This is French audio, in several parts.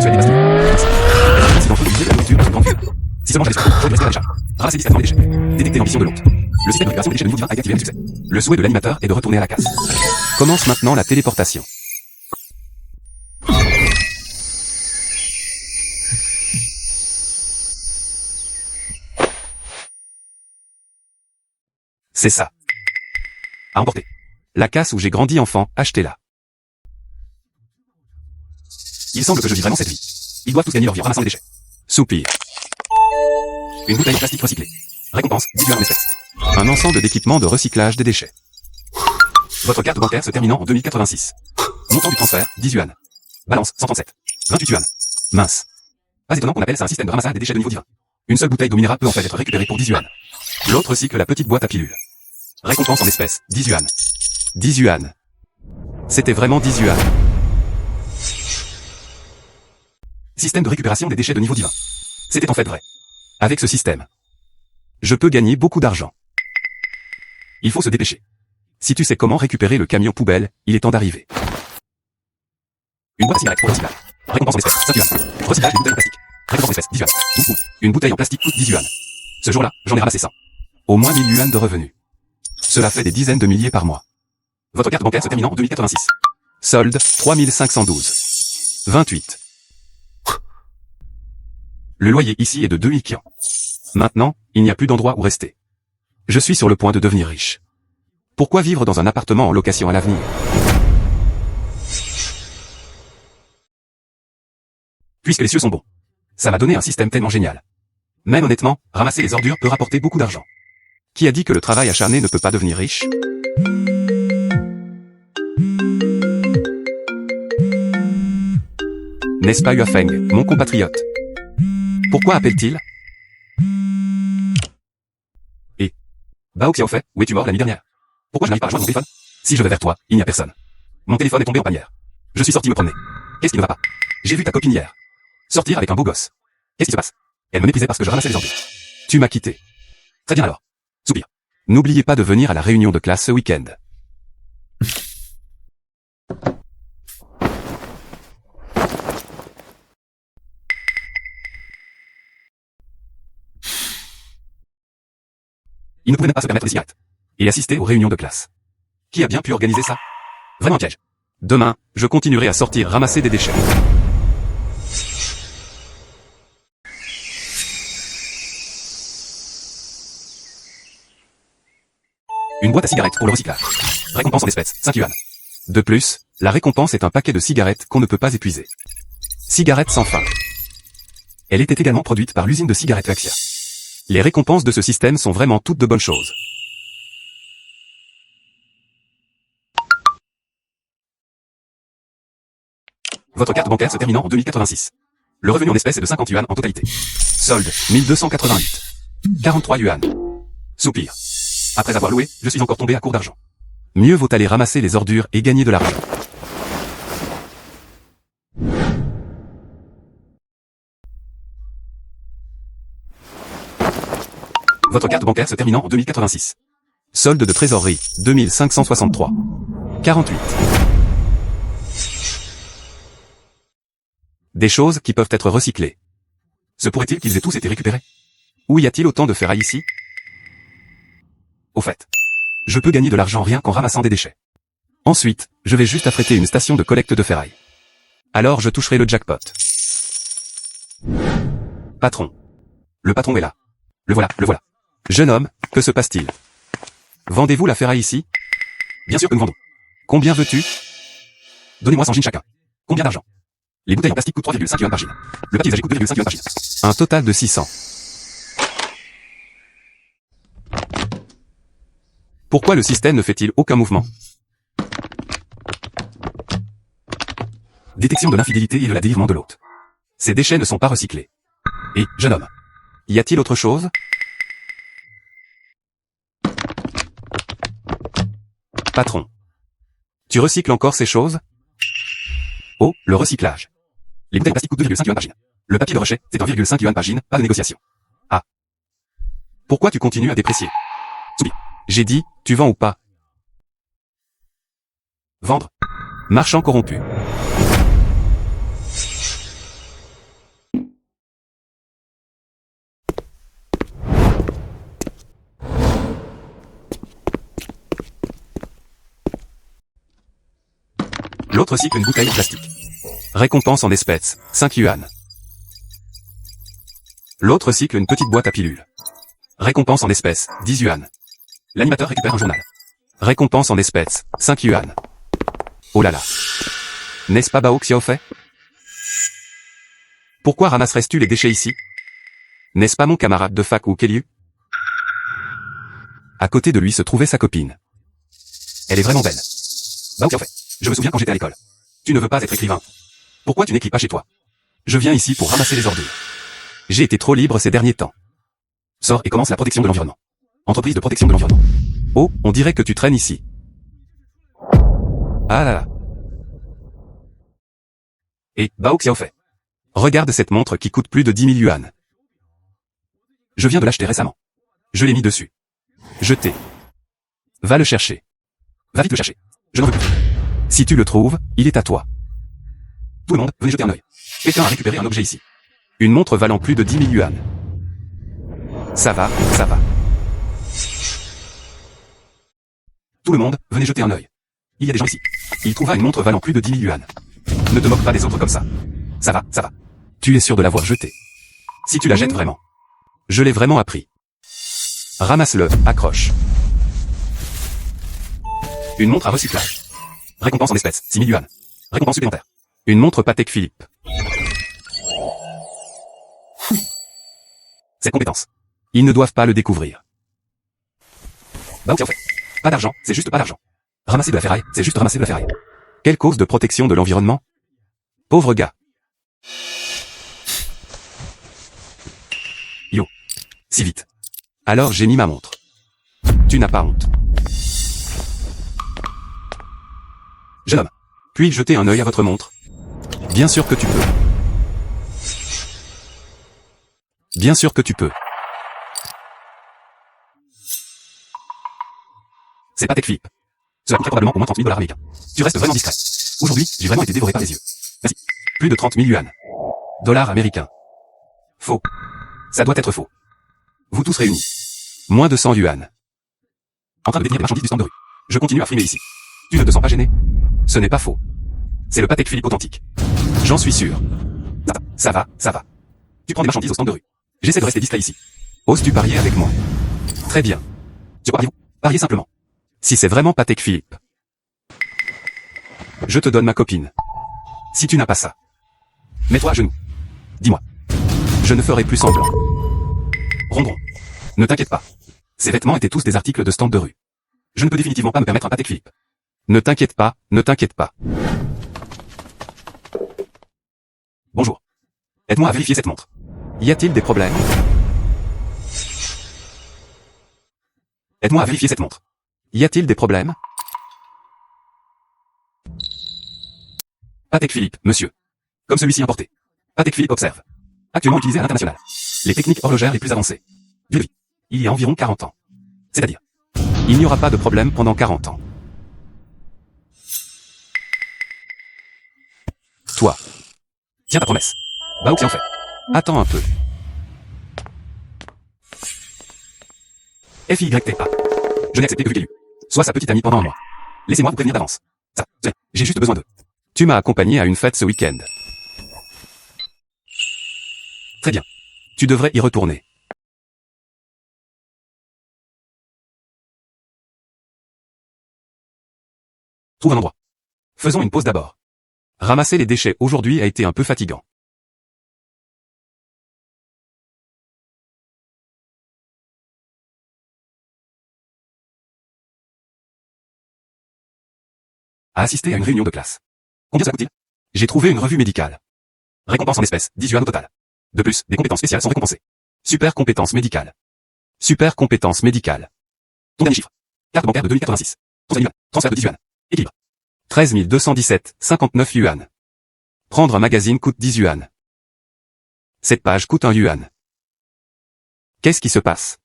mensuel des pastilles. Si d'entre eux utiliser de la nourriture dans une grande cuve. Si seulement j'avais su, j'aurais dû rester à la charge. Ramasser discrètement les déchets. Détecter l'ambition de l'hôte. Le système de récupération des déchets de niveau divin a été activé avec succès. Le souhait de l'animateur est de retourner à la casse. Commence maintenant la téléportation. C'est ça. À emporter. La casse où j'ai grandi enfant, achetez-la. Il semble que je vis vraiment cette vie. Ils doivent tous gagner leur vie en ramassant les déchets. Soupir. Une bouteille plastique recyclée. Récompense, 10 yuans en espèces. Un ensemble d'équipements de recyclage des déchets. Votre carte bancaire se terminant en 2086. Montant du transfert, 10 yuans. Balance, 137. 28 yuans. Mince. Pas étonnant qu'on appelle ça un système de ramassage des déchets de niveau divin. Une seule bouteille d'eau minérale peut en fait être récupérée pour 10 yuans. L'autre recycle la petite boîte à pilules. Récompense en espèces, 10 yuans. 10 yuans. C'était vraiment 10 yuans. Système de récupération des déchets de niveau divin. C'était en fait vrai. Avec ce système, je peux gagner beaucoup d'argent. Il faut se dépêcher. Si tu sais comment récupérer le camion poubelle, il est temps d'arriver. Une boîte à cigarettes pour recyclage. Récompense en espèces, 5 yuans. Recyclage des bouteilles en plastique. Récompense en espèces, 10 yuans. Une bouteille en plastique coûte 10 yuans. Ce jour-là, j'en ai ramassé 100. Au moins 1000 yuans de revenus. Cela fait des dizaines de milliers par mois. Votre carte bancaire se terminant en 2086. Solde, 3512. 28. Le loyer ici est de 2000 kians. Maintenant, il n'y a plus d'endroit où rester. Je suis sur le point de devenir riche. Pourquoi vivre dans un appartement en location à l'avenir? Puisque les cieux sont bons. Ça m'a donné un système tellement génial. Même honnêtement, ramasser les ordures peut rapporter beaucoup d'argent. Qui a dit que le travail acharné ne peut pas devenir riche? N'est-ce pas Yuafeng, mon compatriote? Pourquoi appelle-t-il? Et Bao Xiaofei, où es-tu mort la nuit dernière? Pourquoi je n'arrive pas à joindre mon téléphone? Si je vais vers toi, il n'y a personne. Mon téléphone est tombé en pannière. Je suis sorti me promener. Qu'est-ce qui ne va pas? J'ai vu ta copine hier. Sortir avec un beau gosse. Qu'est-ce qui se passe? Elle me méprisait parce que je ramassais les ordures. Tu m'as quitté. Très bien alors. Soupir. N'oubliez pas de venir à la réunion de classe ce week-end. Il ne pouvait même pas se permettre des cigarettes. Et assister aux réunions de classe. Qui a bien pu organiser ça? Vraiment un piège. Demain, je continuerai à sortir ramasser des déchets. Une boîte à cigarettes pour le recyclage. Récompense en espèces, 5 yuans. De plus, la récompense est un paquet de cigarettes qu'on ne peut pas épuiser. Cigarettes sans fin. Elle était également produite par l'usine de cigarettes Vexia. Les récompenses de ce système sont vraiment toutes de bonnes choses. Votre carte bancaire se terminant en 2086. Le revenu en espèces est de 50 yuans en totalité. Solde, 1288. 43 yuans. Soupir. Après avoir loué, je suis encore tombé à court d'argent. Mieux vaut aller ramasser les ordures et gagner de l'argent. Votre carte bancaire se terminant en 2086. Solde de trésorerie, 2563. 48. Des choses qui peuvent être recyclées. Se pourrait-il qu'ils aient tous été récupérés? Où y a-t-il autant de ferraille ici? Au fait, je peux gagner de l'argent rien qu'en ramassant des déchets. Ensuite, je vais juste affréter une station de collecte de ferraille. Alors je toucherai le jackpot. Patron. Le patron est là. Le voilà, le voilà. Jeune homme, que se passe-t-il? Vendez-vous la ferraille ici? Bien sûr que nous vendons. Combien veux-tu? Donnez-moi 100 jeans chacun. Combien d'argent? Les bouteilles en plastique coûtent 3,5 yuans par jean. Le papier usagé coûte 2,5 yuans par jean. Un total de 600. Pourquoi le système ne fait-il aucun mouvement? Détection de l'infidélité et de la délivrement de l'hôte. Ces déchets ne sont pas recyclés. Et, jeune homme, y a-t-il autre chose? Patron. Tu recycles encore ces choses? Oh, le recyclage. Les bouteilles plastiques coûtent 2,5 yuans par jean. Le papier de rejet, c'est 1,5 yuan par jean, pas de négociation. Ah. Pourquoi tu continues à déprécier? Soubi. J'ai dit, tu vends ou pas? Vendre. Marchand corrompu. L'autre cycle une bouteille en plastique. Récompense en espèces, 5 yuan. L'autre cycle une petite boîte à pilules. Récompense en espèces, 10 yuan. L'animateur récupère un journal. Récompense en espèces, 5 yuan. Oh là là. N'est-ce pas Bao Xiaofei? Pourquoi ramasserais-tu les déchets ici? N'est-ce pas mon camarade de fac Wu Keliu? À côté de lui se trouvait sa copine. Elle est vraiment belle. Bao Xiaofei, je me souviens quand j'étais à l'école. Tu ne veux pas être écrivain. Pourquoi tu n'écris pas chez toi? Je viens ici pour ramasser les ordures. J'ai été trop libre ces derniers temps. Sors et commence la protection de l'environnement. Entreprise de protection de l'environnement. Oh, on dirait que tu traînes ici. Ah là là. Et, Bao Xiaofei. Regarde cette montre qui coûte plus de 10 000 yuan. Je viens de l'acheter récemment. Je l'ai mis dessus. Jeté. Va le chercher. Va vite le chercher. Je n'en veux plus. Si tu le trouves, il est à toi. Tout le monde, venez jeter un œil. Quelqu'un a récupéré un objet ici. Une montre valant plus de 10 000 yuan. Ça va, ça va. Tout le monde, venez jeter un œil. Il y a des gens ici. Il trouva une montre valant plus de 10 000 yuan. Ne te moque pas des autres comme ça. Ça va, ça va. Tu es sûr de l'avoir jetée. Si tu la jettes vraiment. Je l'ai vraiment appris. Ramasse-le, accroche. Une montre à recyclage. Récompense en espèces, 6 000 yuan. Récompense supplémentaire. Une montre Patek Philippe. Cette compétence. Ils ne doivent pas le découvrir. Bao Xiaofei. Pas d'argent, c'est juste pas d'argent. Ramasser de la ferraille, c'est juste ramasser de la ferraille. Quelle cause de protection de l'environnement? Pauvre gars. Yo. Si vite. Alors j'ai mis ma montre. Tu n'as pas honte. Jeune homme. Puis-je jeter un œil à votre montre? Bien sûr que tu peux. Bien sûr que tu peux. C'est Patek Philippe. Cela coûterait probablement au moins 30 000 $ américains. Tu restes vraiment discret. Aujourd'hui, j'ai vraiment été dévoré par les yeux. Vas-y. Plus de 30 000 yuan. Dollars américains. Faux. Ça doit être faux. Vous tous réunis. Moins de 100 yuan. En train de détenir des marchandises du stand de rue. Je continue à frimer ici. Tu ne te sens pas gêné? Ce n'est pas faux. C'est le Patek Philippe authentique. J'en suis sûr. Ça va, ça va. Tu prends des marchandises au stand de rue. J'essaie de rester discret ici. Oses-tu parier avec moi? Très bien. Sur quoi pariez-vous? Pariez simplement. Si c'est vraiment Patek Philippe. Je te donne ma copine. Si tu n'as pas ça. Mets-toi à genoux. Dis-moi. Je ne ferai plus semblant. Rondron. Ne t'inquiète pas. Ces vêtements étaient tous des articles de stand de rue. Je ne peux définitivement pas me permettre un Patek Philippe. Ne t'inquiète pas, ne t'inquiète pas. Bonjour. Aide-moi à vérifier cette montre. Y a-t-il des problèmes? Aide-moi à vérifier cette montre. Y a-t-il des problèmes? Patek Philippe, monsieur. Comme celui-ci importé. Patek Philippe observe. Actuellement utilisé à l'international. Les techniques horlogères les plus avancées. Durée de vie. Il y a environ 40 ans. C'est-à-dire. Il n'y aura pas de problème pendant 40 ans. Toi. Tiens ta promesse. Bao Xiaofei. Attends un peu. FYTA. Je n'ai accepté que Keliu. Sois sa petite amie pendant un mois. Laissez-moi vous prévenir d'avance. Ça, j'ai juste besoin d'eux. Tu m'as accompagné à une fête ce week-end. Très bien. Tu devrais y retourner. Trouve un endroit. Faisons une pause d'abord. Ramasser les déchets aujourd'hui a été un peu fatigant. À assister à une réunion de classe. Combien ça coûte-t-il? J'ai trouvé une revue médicale. Récompense en espèces, 10 yuan au total. De plus, des compétences spéciales sont récompensées. Super compétences médicales. Super compétences médicales. Ton dernier chiffre. Carte bancaire de 2086. Transfert de 10 yuan. Équilibre. 13 217, 59 yuan. Prendre un magazine coûte 10 yuan. Cette page coûte 1 yuan. Qu'est-ce qui se passe?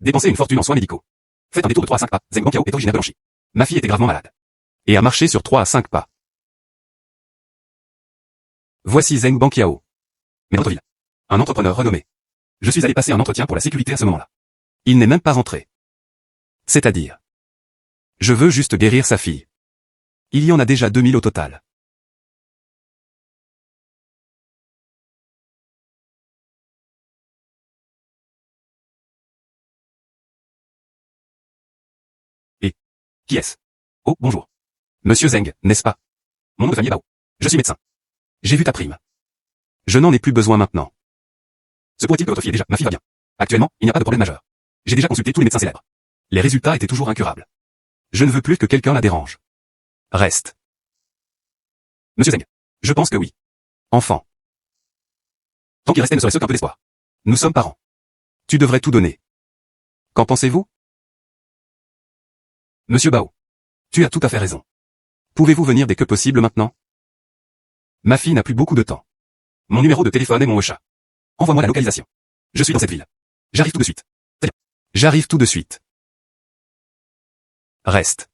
Dépenser une fortune en soins médicaux. Faites un détour de 3 à 5 pas. Zeng Banqiao est originaire de Blanchi. Ma fille était gravement malade. Et a marché sur 3 à 5 pas. Voici Zeng Banqiao. Mais notre ville. Un entrepreneur renommé. Je suis allé passer un entretien pour la sécurité à ce moment-là. Il n'est même pas rentré. C'est-à-dire. Je veux juste guérir sa fille. Il y en a déjà 2000 au total. Et qui est-ce? Oh, bonjour. Monsieur Zeng, n'est-ce pas? Mon nom de famille est Bao. Je suis médecin. J'ai vu ta prime. Je n'en ai plus besoin maintenant. Se pourrait-il que votre fille ait déjà... Ma fille va bien. Actuellement, il n'y a pas de problème majeur. J'ai déjà consulté tous les médecins célèbres. Les résultats étaient toujours incurables. Je ne veux plus que quelqu'un la dérange. Reste. Monsieur Zeng. Je pense que oui. Enfant. Tant qu'il restait ne serait-ce qu'un peu d'espoir. Nous sommes parents. Tu devrais tout donner. Qu'en pensez-vous? Monsieur Bao. Tu as tout à fait raison. Pouvez-vous venir dès que possible maintenant? Ma fille n'a plus beaucoup de temps. Mon numéro de téléphone est mon chat. Envoie-moi la localisation. Je suis dans cette ville. J'arrive tout de suite. Très bien. J'arrive tout de suite. Reste.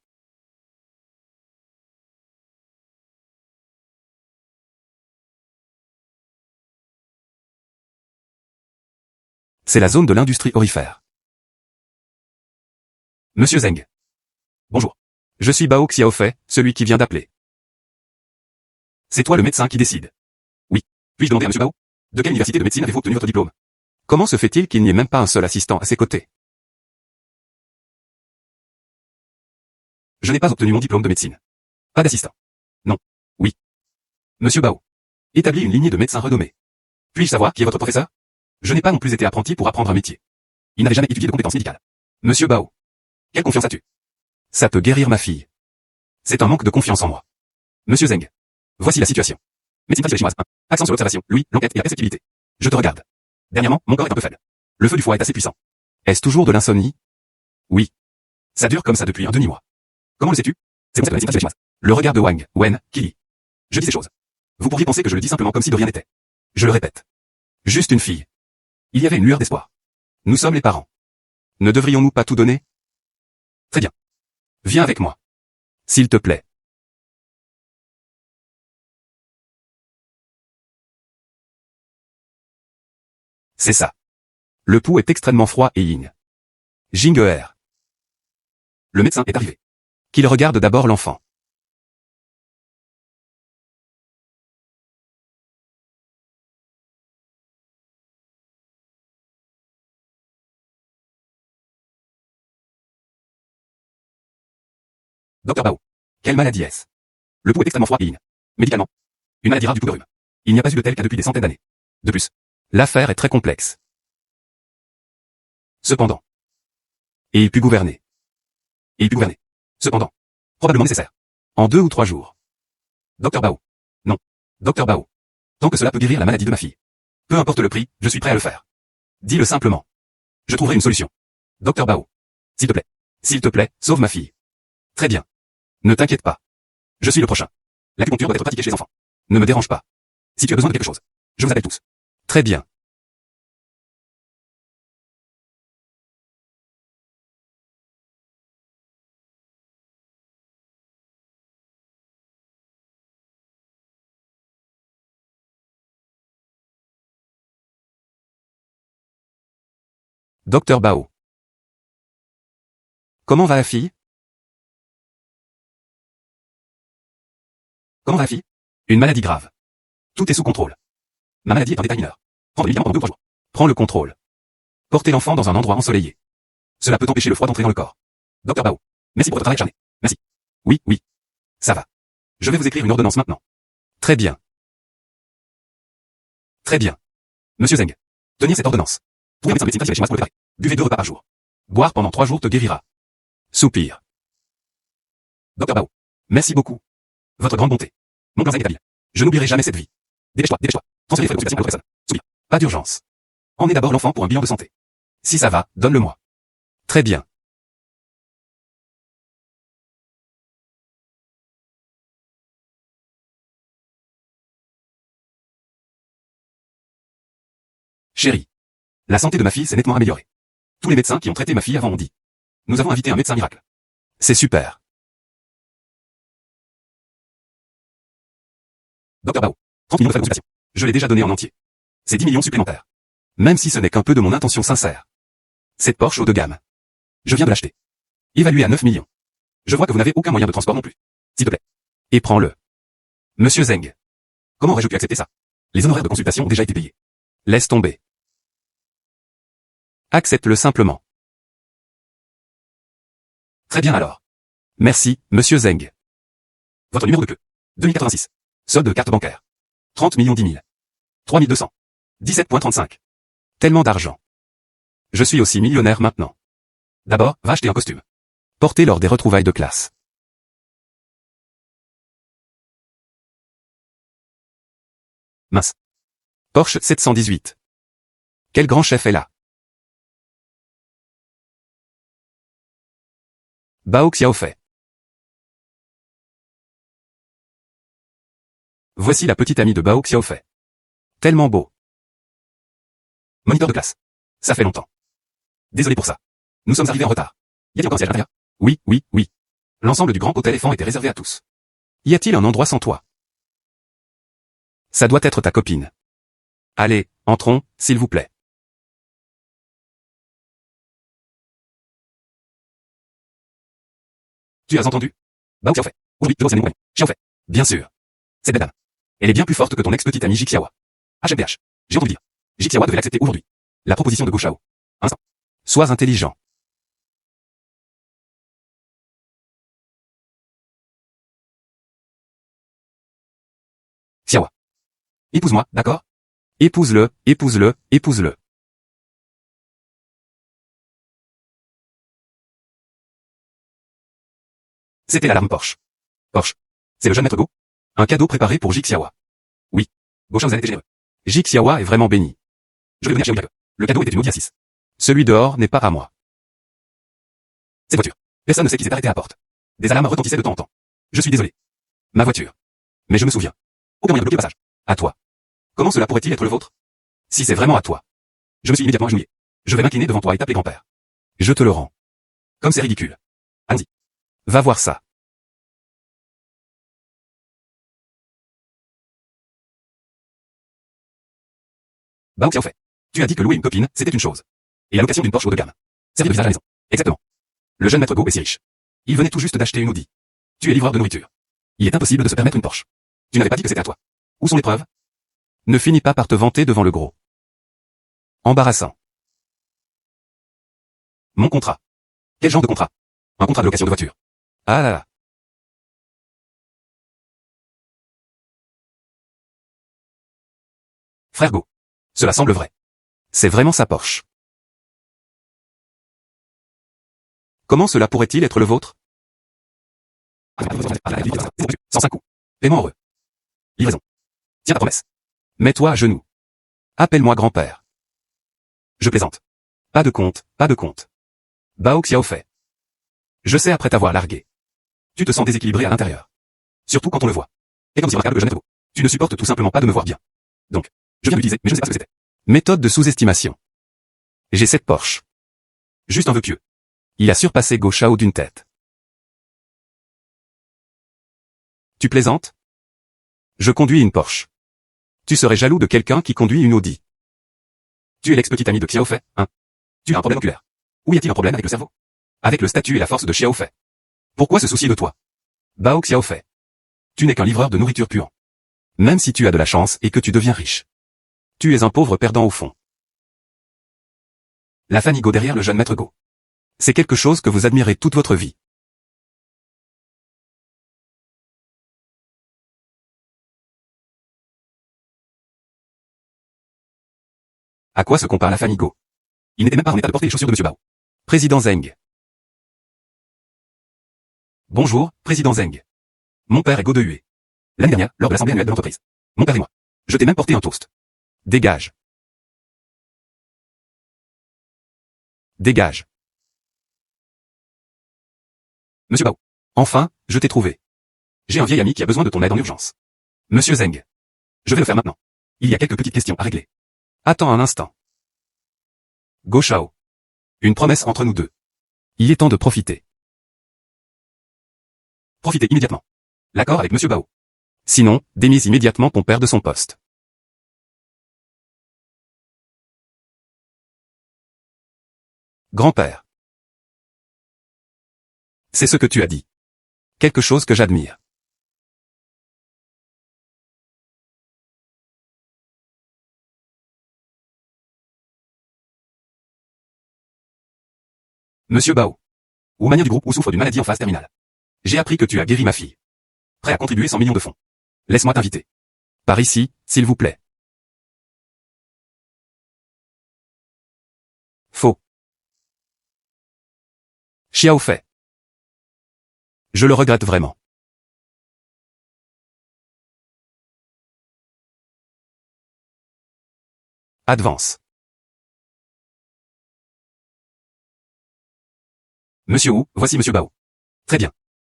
C'est la zone de l'industrie aurifère. Monsieur Zeng. Bonjour. Je suis Bao Xiaofei, celui qui vient d'appeler. C'est toi le médecin qui décide. Oui. Puis-je demander à monsieur Bao? De quelle université de médecine avez-vous obtenu votre diplôme? Comment se fait-il qu'il n'y ait même pas un seul assistant à ses côtés? Je n'ai pas obtenu mon diplôme de médecine. Pas d'assistant. Non. Oui. Monsieur Bao. Établis une lignée de médecins renommés. Puis-je savoir qui est votre professeur? Je n'ai pas non plus été apprenti pour apprendre un métier. Il n'avait jamais étudié de compétences médicales. Monsieur Bao. Quelle confiance as-tu? Ça peut guérir ma fille. C'est un manque de confiance en moi. Monsieur Zeng. Voici la situation. Médecine traditionnelle chinoise 1. Accent sur l'observation, l'ouïe, l'enquête et la perceptibilité. Je te regarde. Dernièrement, mon corps est un peu faible. Le feu du foie est assez puissant. Est-ce toujours de l'insomnie? Oui. Ça dure comme ça depuis un demi-mois. Comment le sais-tu? C'est mon de la médecine traditionnelle chinoise. Le regard de Wang, Wen, qui lit. Je dis ces choses. Vous pourriez penser que je le dis simplement comme si de rien n'était. Je le répète. Juste une fille. Il y avait une lueur d'espoir. Nous sommes les parents. Ne devrions-nous pas tout donner? Très bien. Viens avec moi. S'il te plaît. C'est ça. Le pouls est extrêmement froid et yin. Jingeer. Le médecin est arrivé. Qu'il regarde d'abord l'enfant. Docteur Bao. Quelle maladie est-ce? Le pouls est extrêmement froid et yin. Médicalement. Une maladie rare du pouls de rhume. Il n'y a pas eu de tel cas depuis des centaines d'années. De plus. L'affaire est très complexe. Cependant. Et il put gouverner. Et il put gouverner. Cependant. Probablement nécessaire. En 2 ou 3 jours. Docteur Bao. Non. Docteur Bao. Tant que cela peut guérir la maladie de ma fille. Peu importe le prix, je suis prêt à le faire. Dis-le simplement. Je trouverai une solution. Docteur Bao. S'il te plaît. S'il te plaît, sauve ma fille. Très bien. Ne t'inquiète pas. Je suis le prochain. L'acupuncture doit être pratiquée chez les enfants. Ne me dérange pas. Si tu as besoin de quelque chose, je vous appelle tous. Très bien. Docteur Bao. Comment va la fille? Comment va la fille? Une maladie grave. Tout est sous contrôle. Ma maladie est un détail mineur. Prends des médicaments pendant 2 ou 3 jours. Prends le contrôle. Portez l'enfant dans un endroit ensoleillé. Cela peut empêcher le froid d'entrer dans le corps. Docteur Bao. Merci pour votre travail acharné. Merci. Oui, oui. Ça va. Je vais vous écrire une ordonnance maintenant. Très bien. Très bien. Monsieur Zeng. Tenir cette ordonnance. Pour un médecin de médecine traditionnelle chinoise pour le préparer. Buvez 2 repas par jour. Boire pendant 3 jours te guérira. Soupir. Docteur Bao. Merci beaucoup. Votre grande bonté. Mon conseil est habile. Je n'oublierai jamais cette vie. Dépêche-toi, dépêche-toi. Transférez les frais de consultation à l'autre personne. Soupir. Pas d'urgence. Emmenez d'abord l'enfant pour un bilan de santé. Si ça va, donne-le-moi. Très bien. Chérie. La santé de ma fille s'est nettement améliorée. Tous les médecins qui ont traité ma fille avant ont dit. Nous avons invité un médecin miracle. C'est super. Docteur Bao. 30 millions de frais de consultation. Je l'ai déjà donné en entier. C'est 10 millions supplémentaires. Même si ce n'est qu'un peu de mon intention sincère. Cette Porsche haut de gamme. Je viens de l'acheter. Évaluée à 9 millions. Je vois que vous n'avez aucun moyen de transport non plus. S'il te plaît. Et prends-le. Monsieur Zeng. Comment aurais-je pu accepter ça? Les honoraires de consultation ont déjà été payés. Laisse tomber. Accepte-le simplement. Très bien alors. Merci, monsieur Zeng. Votre numéro de queue. 2086. Solde de carte bancaire. 30 millions 10 000. 3200. 17,35. Tellement d'argent. Je suis aussi millionnaire maintenant. D'abord, va acheter un costume. Porté lors des retrouvailles de classe. Mince. Porsche 718. Quel grand chef est là? Bao Xiaofei. Voici la petite amie de Bao Xiaofei. Tellement beau. Moniteur de classe. Ça fait longtemps. Désolé pour ça. Nous sommes arrivés en retard. Y a-t-il encore un siège à l'intérieur? Oui, oui, oui. L'ensemble du grand hôtel éléphant était réservé à tous. Y a-t-il un endroit sans toi? Ça doit être ta copine. Allez, entrons, s'il vous plaît. Tu as entendu? Bao Xiaofei. Oui, je vois sa Xiaofei. Bien sûr. Cette belle dame. Elle est bien plus forte que ton ex-petite amie Jixiawa. HMPH. J'ai entendu dire. Jixiawa devait l'accepter aujourd'hui. La proposition de Go Shao. Instant. Sois intelligent. Xiawa. Épouse-moi, d'accord? Épouse-le, épouse-le, épouse-le. C'était l'alarme Porsche. Porsche. C'est le jeune maître Go? Un cadeau préparé pour Jixiawa. Oui. Go Shao, vous avez été généreux. Jixiawa est vraiment béni. Je vais venir chez Omiake. Le cadeau était une Audi A6. Celui dehors n'est pas à moi. Cette voiture. Personne ne sait qui s'est arrêté à la porte. Des alarmes retentissaient de temps en temps. Je suis désolé. Ma voiture. Mais je me souviens. Aucun moyen de bloquer le passage. À toi. Comment cela pourrait-il être le vôtre? Si c'est vraiment à toi. Je me suis immédiatement agenouillé. Je vais m'incliner devant toi et taper grand-père. Je te le rends. Comme c'est ridicule. Allons-y. Va voir ça. Bao Xiaofei. Tu as dit que louer une copine, c'était une chose. Et la location d'une Porsche haut de gamme. Servir de visage à la maison. Exactement. Le jeune maître Go est si riche. Il venait tout juste d'acheter une Audi. Tu es livreur de nourriture. Il est impossible de se permettre une Porsche. Tu n'avais pas dit que c'était à toi. Où sont les preuves? Ne finis pas par te vanter devant le gros. Embarrassant. Mon contrat. Quel genre de contrat? Un contrat de location de voiture. Ah là là. Frère Go. Cela semble vrai. C'est vraiment sa Porsche. Comment cela pourrait-il être le vôtre? 105 coups. Paiement heureux. Livraison. Tiens ta promesse. Mets-toi à genoux. Appelle-moi grand-père. Je plaisante. Pas de compte, pas de compte. Bao Xiaofei. Je sais après t'avoir largué. Tu te sens déséquilibré à l'intérieur. Surtout quand on le voit. Et comme si regarde le jeune Go. Tu ne supportes tout simplement pas de me voir bien. Donc, je viens d'utiliser, mais je ne sais pas ce que c'était. Méthode de sous-estimation. J'ai cette Porsche. Juste un vœu pieux. Il a surpassé Go Shao d'une tête. Tu plaisantes? Je conduis une Porsche. Tu serais jaloux de quelqu'un qui conduit une Audi. Tu es l'ex-petite amie de Xiaofei, hein? Tu as un problème oculaire. Ou y a-t-il un problème avec le cerveau? Avec le statut et la force de Xiaofei. Pourquoi se soucier de toi? Bao Xiaofei. Tu n'es qu'un livreur de nourriture puant. Même si tu as de la chance et que tu deviens riche. Tu es un pauvre perdant au fond. La famille Go derrière le jeune maître Go. C'est quelque chose que vous admirez toute votre vie. À quoi se compare la famille Go? Il n'était même pas en état de porter les chaussures de Monsieur Bao. Président Zeng. Bonjour, Président Zeng. Mon père est Go de Hué. L'année dernière, lors de l'assemblée annuelle de l'entreprise. Mon père et moi. Je t'ai même porté un toast. Dégage. Dégage. Monsieur Bao. Enfin, je t'ai trouvé. J'ai un vieil ami qui a besoin de ton aide en urgence. Monsieur Zeng. Je vais le faire maintenant. Il y a quelques petites questions à régler. Attends un instant. Go Shao. Une promesse entre nous deux. Il est temps de profiter. Profitez immédiatement. L'accord avec Monsieur Bao. Sinon, démise immédiatement ton père de son poste. Grand-père. C'est ce que tu as dit. Quelque chose que j'admire. Monsieur Bao. Ou mania du groupe ou souffre d'une maladie en phase terminale. J'ai appris que tu as guéri ma fille. Prêt à contribuer 100 millions de fonds. Laisse-moi t'inviter. Par ici, s'il vous plaît. Faux. Xiao Fei. Je le regrette vraiment. Advance. Monsieur Wu, voici Monsieur Bao. Très bien.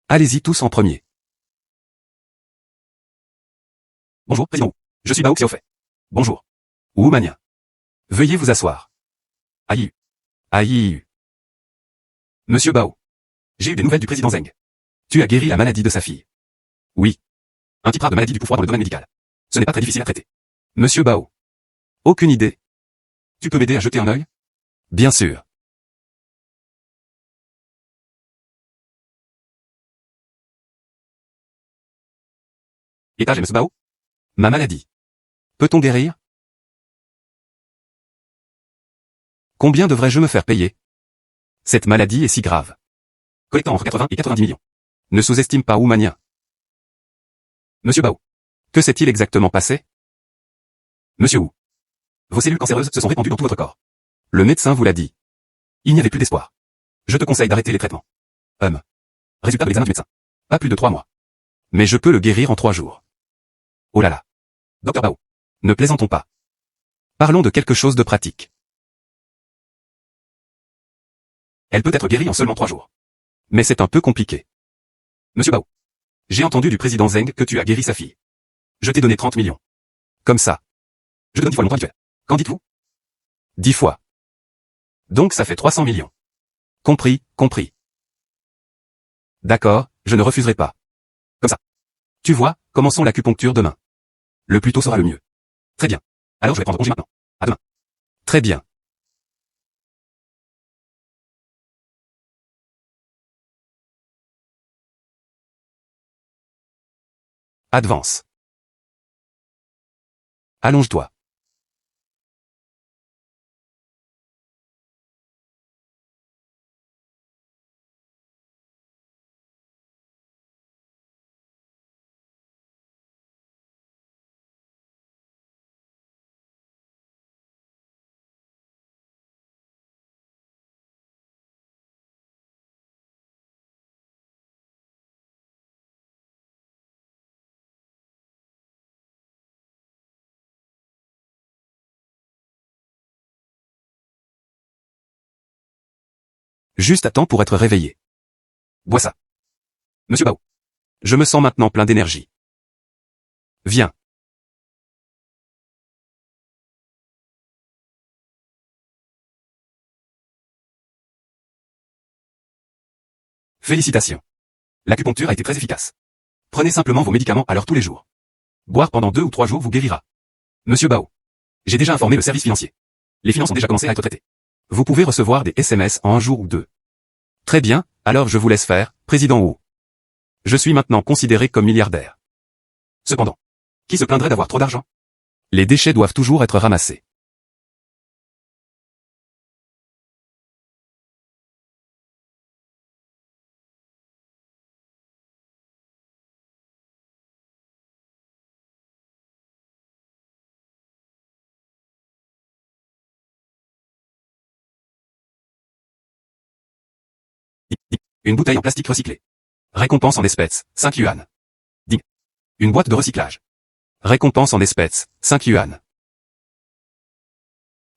Allez-y tous en premier. Bonjour, Président Wu. Je suis Bao Xiaofei. Bonjour. Wu Mania. Veuillez vous asseoir. Aïe. Aïe. Monsieur Bao. J'ai eu des nouvelles du président Zeng. Tu as guéri la maladie de sa fille. Oui. Un type rare de maladie du pouvoir dans le domaine médical. Ce n'est pas très difficile à traiter. Monsieur Bao. Aucune idée. Tu peux m'aider à jeter un œil? Bien sûr. Étage et Monsieur Bao? Ma maladie. Peut-on guérir? Combien devrais-je me faire payer? Cette maladie est si grave. Collectant entre 80 et 90 millions. Ne sous-estime pas Oumania. Monsieur Bao. Que s'est-il exactement passé? Monsieur Wu. Vos cellules cancéreuses se sont répandues dans tout votre corps. Le médecin vous l'a dit. Il n'y avait plus d'espoir. Je te conseille d'arrêter les traitements. Résultat de l'examen du médecin. Pas plus de 3 mois. Mais je peux le guérir en 3 jours. Oh là là. Docteur Bao. Ne plaisantons pas. Parlons de quelque chose de pratique. Elle peut être guérie en seulement 3 jours. Mais c'est un peu compliqué. Monsieur Bao. J'ai entendu du président Zeng que tu as guéri sa fille. Je t'ai donné 30 millions. Comme ça. Je donne 10 fois le montant habituel. Qu'en dites-vous? 10 fois. Donc ça fait 300 millions. Compris, compris. D'accord, je ne refuserai pas. Comme ça. Tu vois, commençons l'acupuncture demain. Le plus tôt sera le mieux. Très bien. Alors je vais prendre congé maintenant. À demain. Très bien. Advance. Allonge-toi. Juste à temps pour être réveillé. Bois ça. Monsieur Bao. Je me sens maintenant plein d'énergie. Viens. Félicitations. L'acupuncture a été très efficace. Prenez simplement vos médicaments à l'heure tous les jours. Boire pendant 2 ou 3 jours vous guérira. Monsieur Bao. J'ai déjà informé le service financier. Les finances ont déjà commencé à être traitées. Vous pouvez recevoir des SMS en 1 jour ou 2. Très bien, alors je vous laisse faire, Président Wu. Je suis maintenant considéré comme milliardaire. Cependant, qui se plaindrait d'avoir trop d'argent? Les déchets doivent toujours être ramassés. Une bouteille en plastique recyclé. Récompense en espèces, 5 yuan. Ding. Une boîte de recyclage. Récompense en espèces, 5 yuan.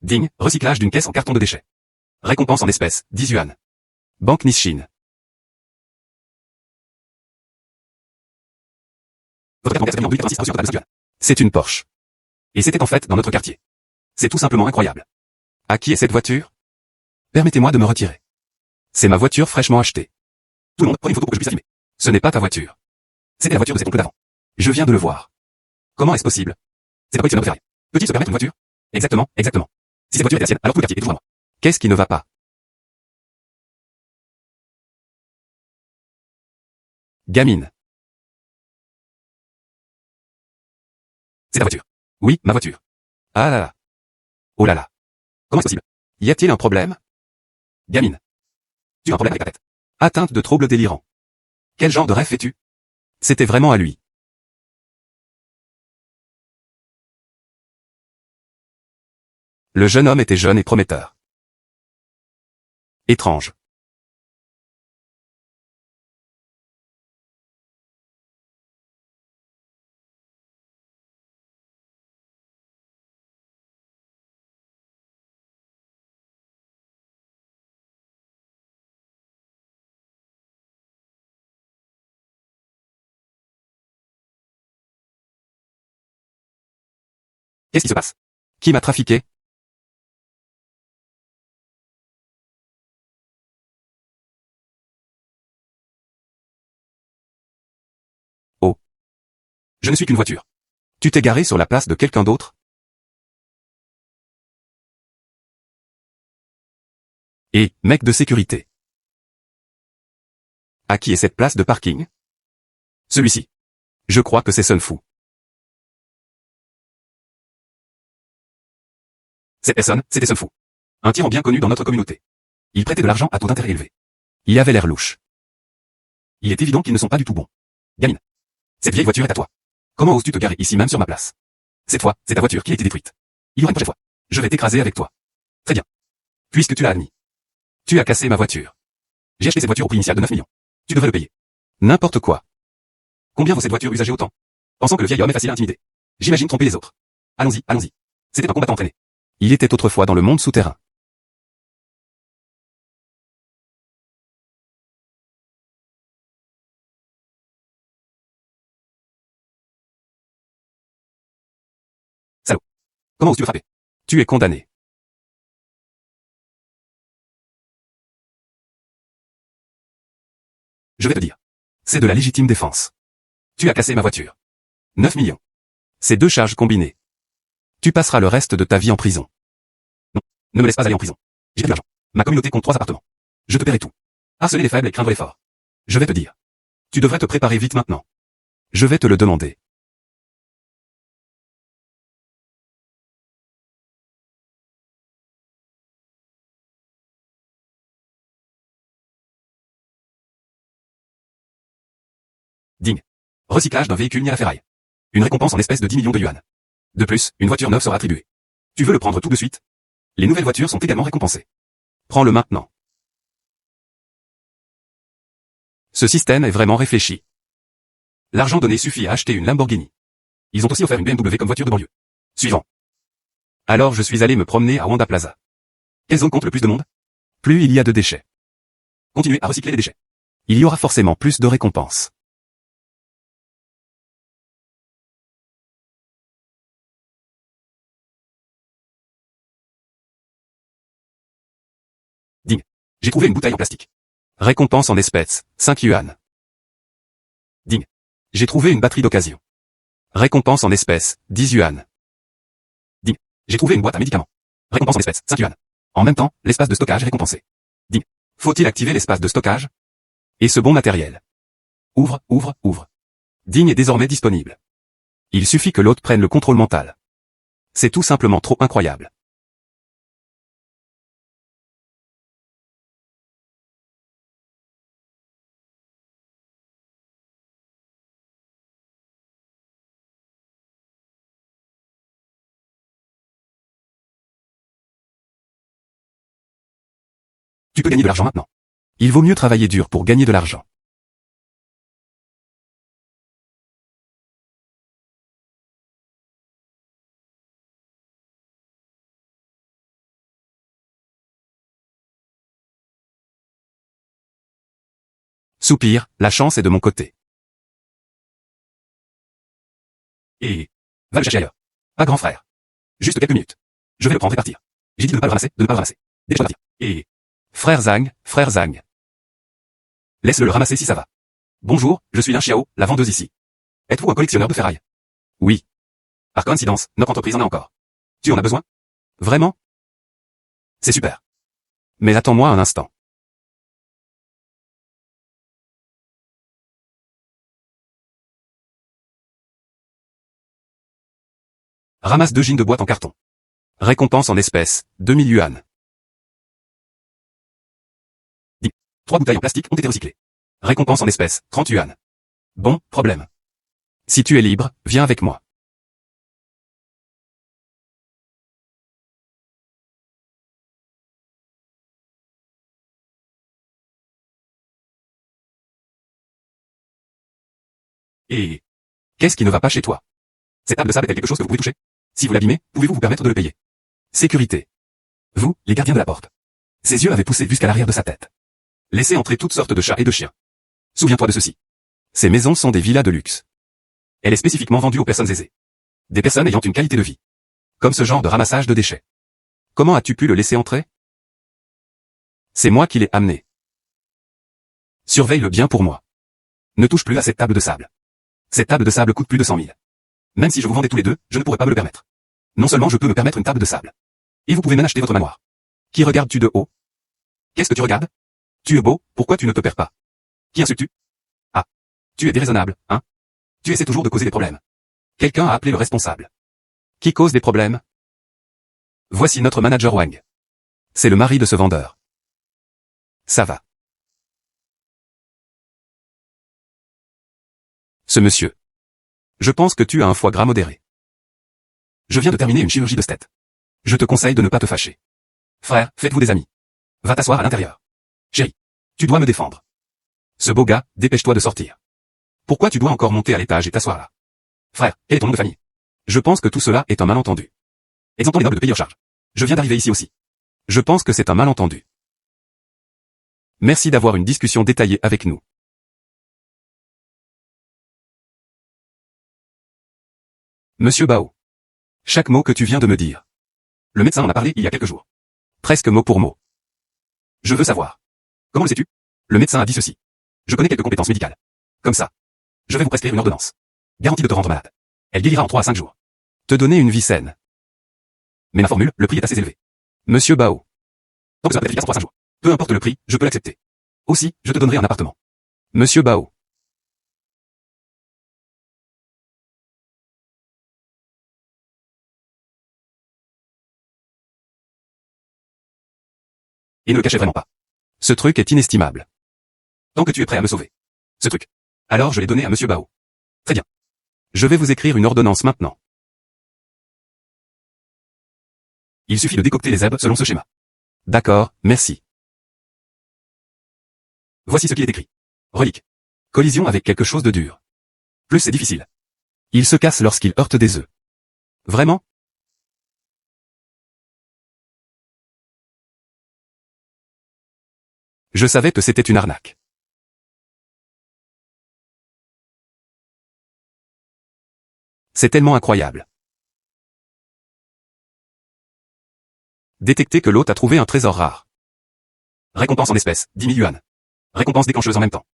Ding, recyclage d'une caisse en carton de déchets. Récompense en espèces, 10 yuan. Banque Nisshin. Votre carte bancaire s'est terminée en 2,86 € sur votre table de 5 yuan. C'est une Porsche. Et c'était en fait dans notre quartier. C'est tout simplement incroyable. À qui est cette voiture? Permettez-moi de me retirer. C'est ma voiture fraîchement achetée. Tout le monde, prends une photo pour que je puisse la filmer. Ce n'est pas ta voiture. C'était la voiture de cet oncle d'avant. Je viens de le voir. Comment est-ce possible? C'est pas collectionneur préféré. Peut-il se permettre une voiture? Exactement, exactement. Si cette voiture était la sienne, alors tout le quartier est toujours à moi. Qu'est-ce qui ne va pas? Gamine. C'est ta voiture. Oui, ma voiture. Ah là là. Oh là là. Comment est-ce possible? Y a-t-il un problème? Gamine. Tu as un problème avec ta tête. Atteinte de troubles délirants. Quel genre de rêve fais-tu? C'était vraiment à lui. Le jeune homme était jeune et prometteur. Étrange. Qu'est-ce qui se passe? Qui m'a trafiqué? Oh. Je ne suis qu'une voiture. Tu t'es garé sur la place de quelqu'un d'autre? Et, mec de sécurité. À qui est cette place de parking? Celui-ci. Je crois que c'est Sun Fu. Cette personne, c'était Sun Fu. Un tyran bien connu dans notre communauté. Il prêtait de l'argent à taux d'intérêt élevé. Il avait l'air louche. Il est évident qu'ils ne sont pas du tout bons. Gamine. Cette vieille voiture est à toi. Comment oses-tu te garer ici même sur ma place? Cette fois, c'est ta voiture qui a été détruite. Il y aura une prochaine fois. Je vais t'écraser avec toi. Très bien. Puisque tu l'as admis. Tu as cassé ma voiture. J'ai acheté cette voiture au prix initial de 9 millions. Tu devrais le payer. N'importe quoi. Combien vaut cette voiture usagée autant? Pensant que le vieil homme est facile à intimider. J'imagine tromper les autres. Allons-y, allons-y. C'était un combattant entraîné. Il était autrefois dans le monde souterrain. Salaud. Comment oses-tu me frapper? Tu es condamné. Je vais te dire. C'est de la légitime défense. Tu as cassé ma voiture. 9 millions. C'est 2 charges combinées. Tu passeras le reste de ta vie en prison. Non, ne me laisse pas aller en prison. J'ai de l'argent. Ma communauté compte 3 appartements. Je te paierai tout. Harceler les faibles et craindre les forts. Je vais te dire. Tu devrais te préparer vite maintenant. Je vais te le demander. Ding. Recyclage d'un véhicule mis à la ferraille. Une récompense en espèces de 10 millions de yuan. De plus, une voiture neuve sera attribuée. Tu veux le prendre tout de suite? Les nouvelles voitures sont également récompensées. Prends-le maintenant. Ce système est vraiment réfléchi. L'argent donné suffit à acheter une Lamborghini. Ils ont aussi offert une BMW comme voiture de banlieue. Suivant. Alors je suis allé me promener à Wanda Plaza. Quelle zone compte le plus de monde? Plus il y a de déchets. Continuez à recycler les déchets. Il y aura forcément plus de récompenses. Ding. J'ai trouvé une bouteille en plastique. Récompense en espèces, 5 yuan. Ding. J'ai trouvé une batterie d'occasion. Récompense en espèces, 10 yuan. Ding. J'ai trouvé une boîte à médicaments. Récompense en espèces, 5 yuan. En même temps, l'espace de stockage est récompensé. Ding. Faut-il activer l'espace de stockage? Et ce bon matériel. Ouvre, ouvre, ouvre. Ding est désormais disponible. Il suffit que l'autre prenne le contrôle mental. C'est tout simplement trop incroyable. Tu peux gagner de l'argent maintenant. Il vaut mieux travailler dur pour gagner de l'argent. Soupir, la chance est de mon côté. Et... va le chercher ailleurs. Pas grand frère. Juste quelques minutes. Je vais le prendre et partir. J'ai dit de ne pas le ramasser, de ne pas le ramasser. Dépêche-toi de partir. Et... frère Zhang, frère Zhang. Laisse-le le ramasser si ça va. Bonjour, je suis Lin Xiao, la vendeuse ici. Êtes-vous un collectionneur de ferraille? Oui. Par coïncidence, notre entreprise en a encore. Tu en as besoin? Vraiment? C'est super. Mais attends-moi un instant. Ramasse 2 jeans de boîte en carton. Récompense en espèces, 2000 yuan. 3 bouteilles en plastique ont été recyclées. Récompense en espèces, 30 yuan. Bon, problème. Si tu es libre, viens avec moi. Et qu'est-ce qui ne va pas chez toi? Cette table de sable est-elle quelque chose que vous pouvez toucher? Si vous l'abîmez, pouvez-vous vous permettre de le payer? Sécurité. Vous, les gardiens de la porte. Ses yeux avaient poussé jusqu'à l'arrière de sa tête. Laissez entrer toutes sortes de chats et de chiens. Souviens-toi de ceci. Ces maisons sont des villas de luxe. Elle est spécifiquement vendue aux personnes aisées. Des personnes ayant une qualité de vie. Comme ce genre de ramassage de déchets. Comment as-tu pu le laisser entrer? C'est moi qui l'ai amené. Surveille-le bien pour moi. Ne touche plus à cette table de sable. Cette table de sable coûte plus de 100 000. Même si je vous vendais tous les deux, je ne pourrais pas me le permettre. Non seulement je peux me permettre une table de sable. Et vous pouvez même acheter votre manoir. Qui regardes-tu de haut? Qu'est-ce que tu regardes? Tu es beau, pourquoi tu ne te perds pas? Qui insultes-tu? Ah. Tu es déraisonnable, hein? Tu essaies toujours de causer des problèmes. Quelqu'un a appelé le responsable. Qui cause des problèmes? Voici notre manager Wang. C'est le mari de ce vendeur. Ça va. Ce monsieur. Je pense que tu as un foie gras modéré. Je viens de terminer une chirurgie de stet. Je te conseille de ne pas te fâcher. Frère, faites-vous des amis. Va t'asseoir à l'intérieur. Chérie, tu dois me défendre. Ce beau gars, dépêche-toi de sortir. Pourquoi tu dois encore monter à l'étage et t'asseoir là? Frère, quel est ton nom de famille? Je pense que tout cela est un malentendu. Exemptons les nobles de payer leurs charges. Je viens d'arriver ici aussi. Je pense que c'est un malentendu. Merci d'avoir une discussion détaillée avec nous. Monsieur Bao. Chaque mot que tu viens de me dire. Le médecin en a parlé il y a quelques jours. Presque mot pour mot. Je veux savoir. Comment le sais-tu? Le médecin a dit ceci. Je connais quelques compétences médicales. Comme ça. Je vais vous prescrire une ordonnance. Garantie de te rendre malade. Elle guérira en 3 à 5 jours. Te donner une vie saine. Mais ma formule, le prix est assez élevé. Monsieur Bao. Tant que ça peut être efficace en 3 à 5 jours. Peu importe le prix, je peux l'accepter. Aussi, je te donnerai un appartement. Monsieur Bao. Et ne le cachez vraiment pas. Ce truc est inestimable. Tant que tu es prêt à me sauver. Ce truc. Alors je l'ai donné à Monsieur Bao. Très bien. Je vais vous écrire une ordonnance maintenant. Il suffit de décocter les herbes selon ce schéma. D'accord, merci. Voici ce qui est écrit. Relique. Collision avec quelque chose de dur. Plus c'est difficile. Il se casse lorsqu'il heurte des œufs. Vraiment? Je savais que c'était une arnaque. C'est tellement incroyable. Détecter que l'hôte a trouvé un trésor rare. Récompense en espèces, 10 000 yuan. Récompense déclencheuse en même temps.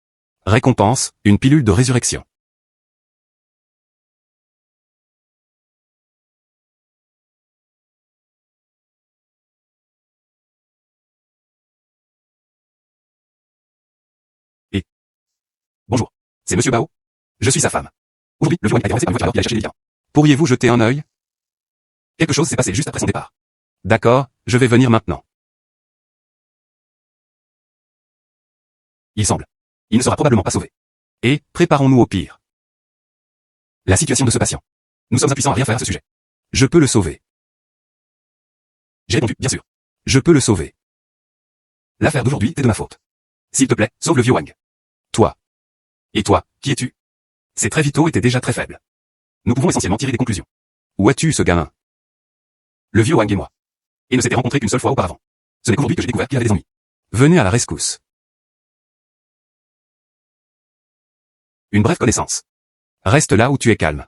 Récompense, une pilule de résurrection. Et bonjour. C'est Monsieur Bao? Je suis sa femme. Aujourd'hui, le vieux Wang a été renversé par une voiture alors qu'il allait chercher des médicaments. Pourriez-vous jeter un œil? Quelque chose s'est passé juste après son départ. D'accord, je vais venir maintenant. Il semble. Il ne sera probablement pas sauvé. Et, préparons-nous au pire. La situation de ce patient. Nous sommes impuissants à rien faire à ce sujet. Je peux le sauver. J'ai répondu, bien sûr. Je peux le sauver. L'affaire d'aujourd'hui est de ma faute. S'il te plaît, sauve le vieux Wang. Toi. Et toi, qui es-tu? Ces traits vitaux étaient déjà très faibles. Nous pouvons essentiellement tirer des conclusions. Où as-tu ce gamin? Le vieux Wang et moi. Et ne s'était rencontré qu'une seule fois auparavant. Ce n'est qu'aujourd'hui que j'ai découvert qu'il avait des ennuis. Venez à la rescousse. Une brève connaissance. Reste là où tu es calme.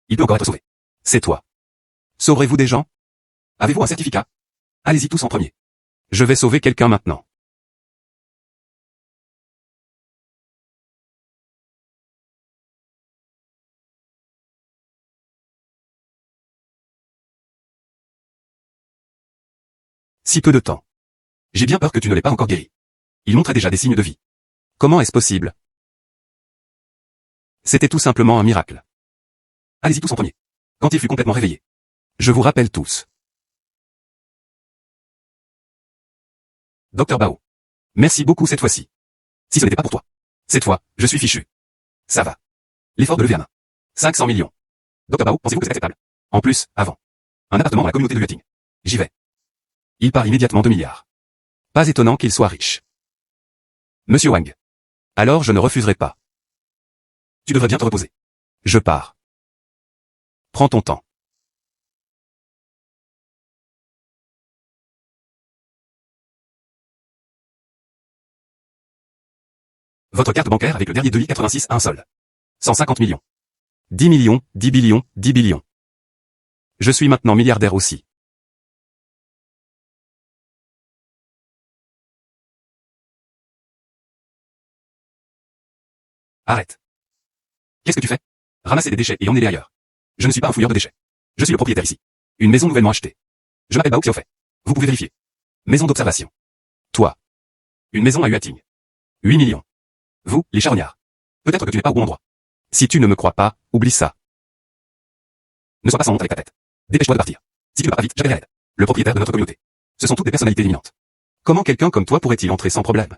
Il peut encore être sauvé. C'est toi. Sauverez-vous des gens? Avez-vous un certificat? Allez-y tous en premier. Je vais sauver quelqu'un maintenant. Si peu de temps. J'ai bien peur que tu ne l'aies pas encore guéri. Il montrait déjà des signes de vie. Comment est-ce possible? C'était tout simplement un miracle. Allez-y tous en premier. quand il fut complètement réveillé. Je vous rappelle tous. Docteur Bao. Merci beaucoup cette fois-ci. Si ce n'était pas pour toi. Cette fois, je suis fichu. Ça va. L'effort de lever la main. 500 millions. Docteur Bao, pensez-vous que c'est acceptable? En plus, avant. Un appartement dans la communauté de Yachting. J'y vais. Il part immédiatement 2 milliards. Pas étonnant qu'il soit riche. Monsieur Wang. Alors je ne refuserai pas. Tu devrais bien te reposer. Je pars. Prends ton temps. Votre carte bancaire avec le dernier devis 86 à un seul. 150 millions. 10 millions, 10 billions, 10 billions. Je suis maintenant milliardaire aussi. Arrête. Qu'est-ce que tu fais? Ramasser des déchets et emmener-les ailleurs. Je ne suis pas un fouilleur de déchets. Je suis le propriétaire ici. Une maison nouvellement achetée. Je m'appelle Bao Xiaofei. Vous pouvez vérifier. Maison d'observation. Toi. Une maison à Yuating. 8 millions. Vous, les charognards. Peut-être que tu n'es pas au bon endroit. Si tu ne me crois pas, oublie ça. Ne sois pas sans honte avec ta tête. Dépêche-toi de partir. Si tu ne vas pas vite, j'appellerai Ed, le propriétaire de notre communauté. Ce sont toutes des personnalités éminentes. Comment quelqu'un comme toi pourrait-il entrer sans problème?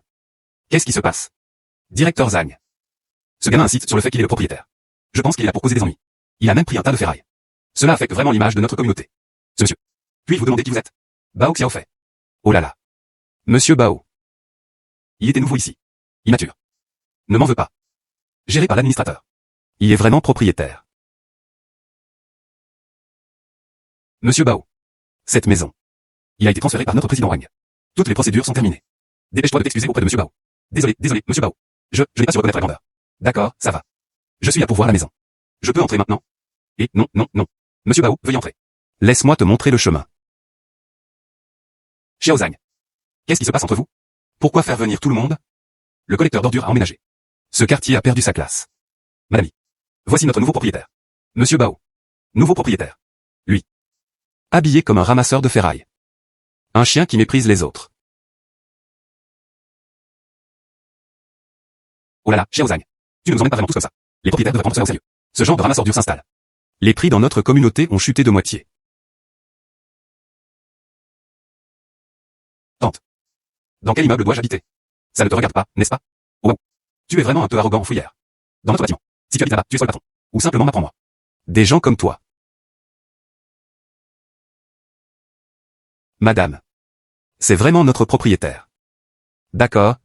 Qu'est-ce qui se passe? Directeur Zhang. Ce gamin insiste sur le fait qu'il est le propriétaire. Je pense qu'il est là pour causer des ennuis. Il a même pris un tas de ferraille. Cela affecte vraiment l'image de notre communauté. Ce monsieur. Puis vous demandez qui vous êtes? Bao Xiaofei. Oh là là. Monsieur Bao. Il était nouveau ici. Immature. Ne m'en veux pas. Géré par l'administrateur. Il est vraiment propriétaire. Monsieur Bao. Cette maison. Il a été transféré par notre président Wang. Toutes les procédures sont terminées. Dépêche-toi de t'excuser auprès de monsieur Bao. Désolé, monsieur Bao. Je n'ai pas su reconnaître la grandeur. D'accord, ça va. Je suis là pour voir la maison. Je peux entrer maintenant? Et non. Monsieur Bao, veuillez entrer. Laisse-moi te montrer le chemin. Xiao Zhang. Qu'est-ce qui se passe entre vous? Pourquoi faire venir tout le monde? Le collecteur d'ordures a emménagé. Ce quartier a perdu sa classe. Madame. Voici notre nouveau propriétaire. Monsieur Bao. Nouveau propriétaire. Lui. Habillé comme un ramasseur de ferraille. Un chien qui méprise les autres. Oh là là, Xiao Zhang. Tu ne nous emmènes pas vraiment tous comme ça. Les propriétaires devraient prendre cela au sérieux. Ce genre de ramasseur dur s'installe. Les prix dans notre communauté ont chuté de moitié. Tante. Dans quel immeuble dois-je habiter? Ça ne te regarde pas, n'est-ce pas? Oh wow. Tu es vraiment un peu arrogant en fouillère. Dans notre bâtiment. Si tu habites là-bas, tu es soit le patron. Ou simplement m'apprends-moi. Des gens comme toi. Madame. C'est vraiment notre propriétaire. D'accord.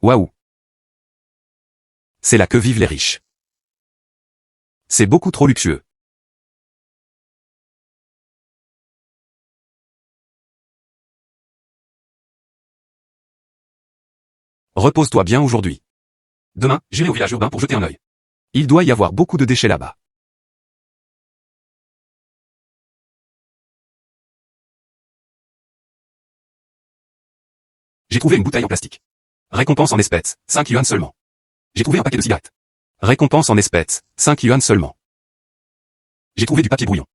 Waouh. C'est là que vivent les riches. C'est beaucoup trop luxueux. Repose-toi bien aujourd'hui. Demain, j'irai au village urbain pour jeter un œil. Il doit y avoir beaucoup de déchets là-bas. J'ai trouvé une bouteille en plastique. Récompense en espèces, 5 yuan seulement. J'ai trouvé un paquet de cigarettes. Récompense en espèces, 5 yuan seulement. J'ai trouvé du papier brouillon.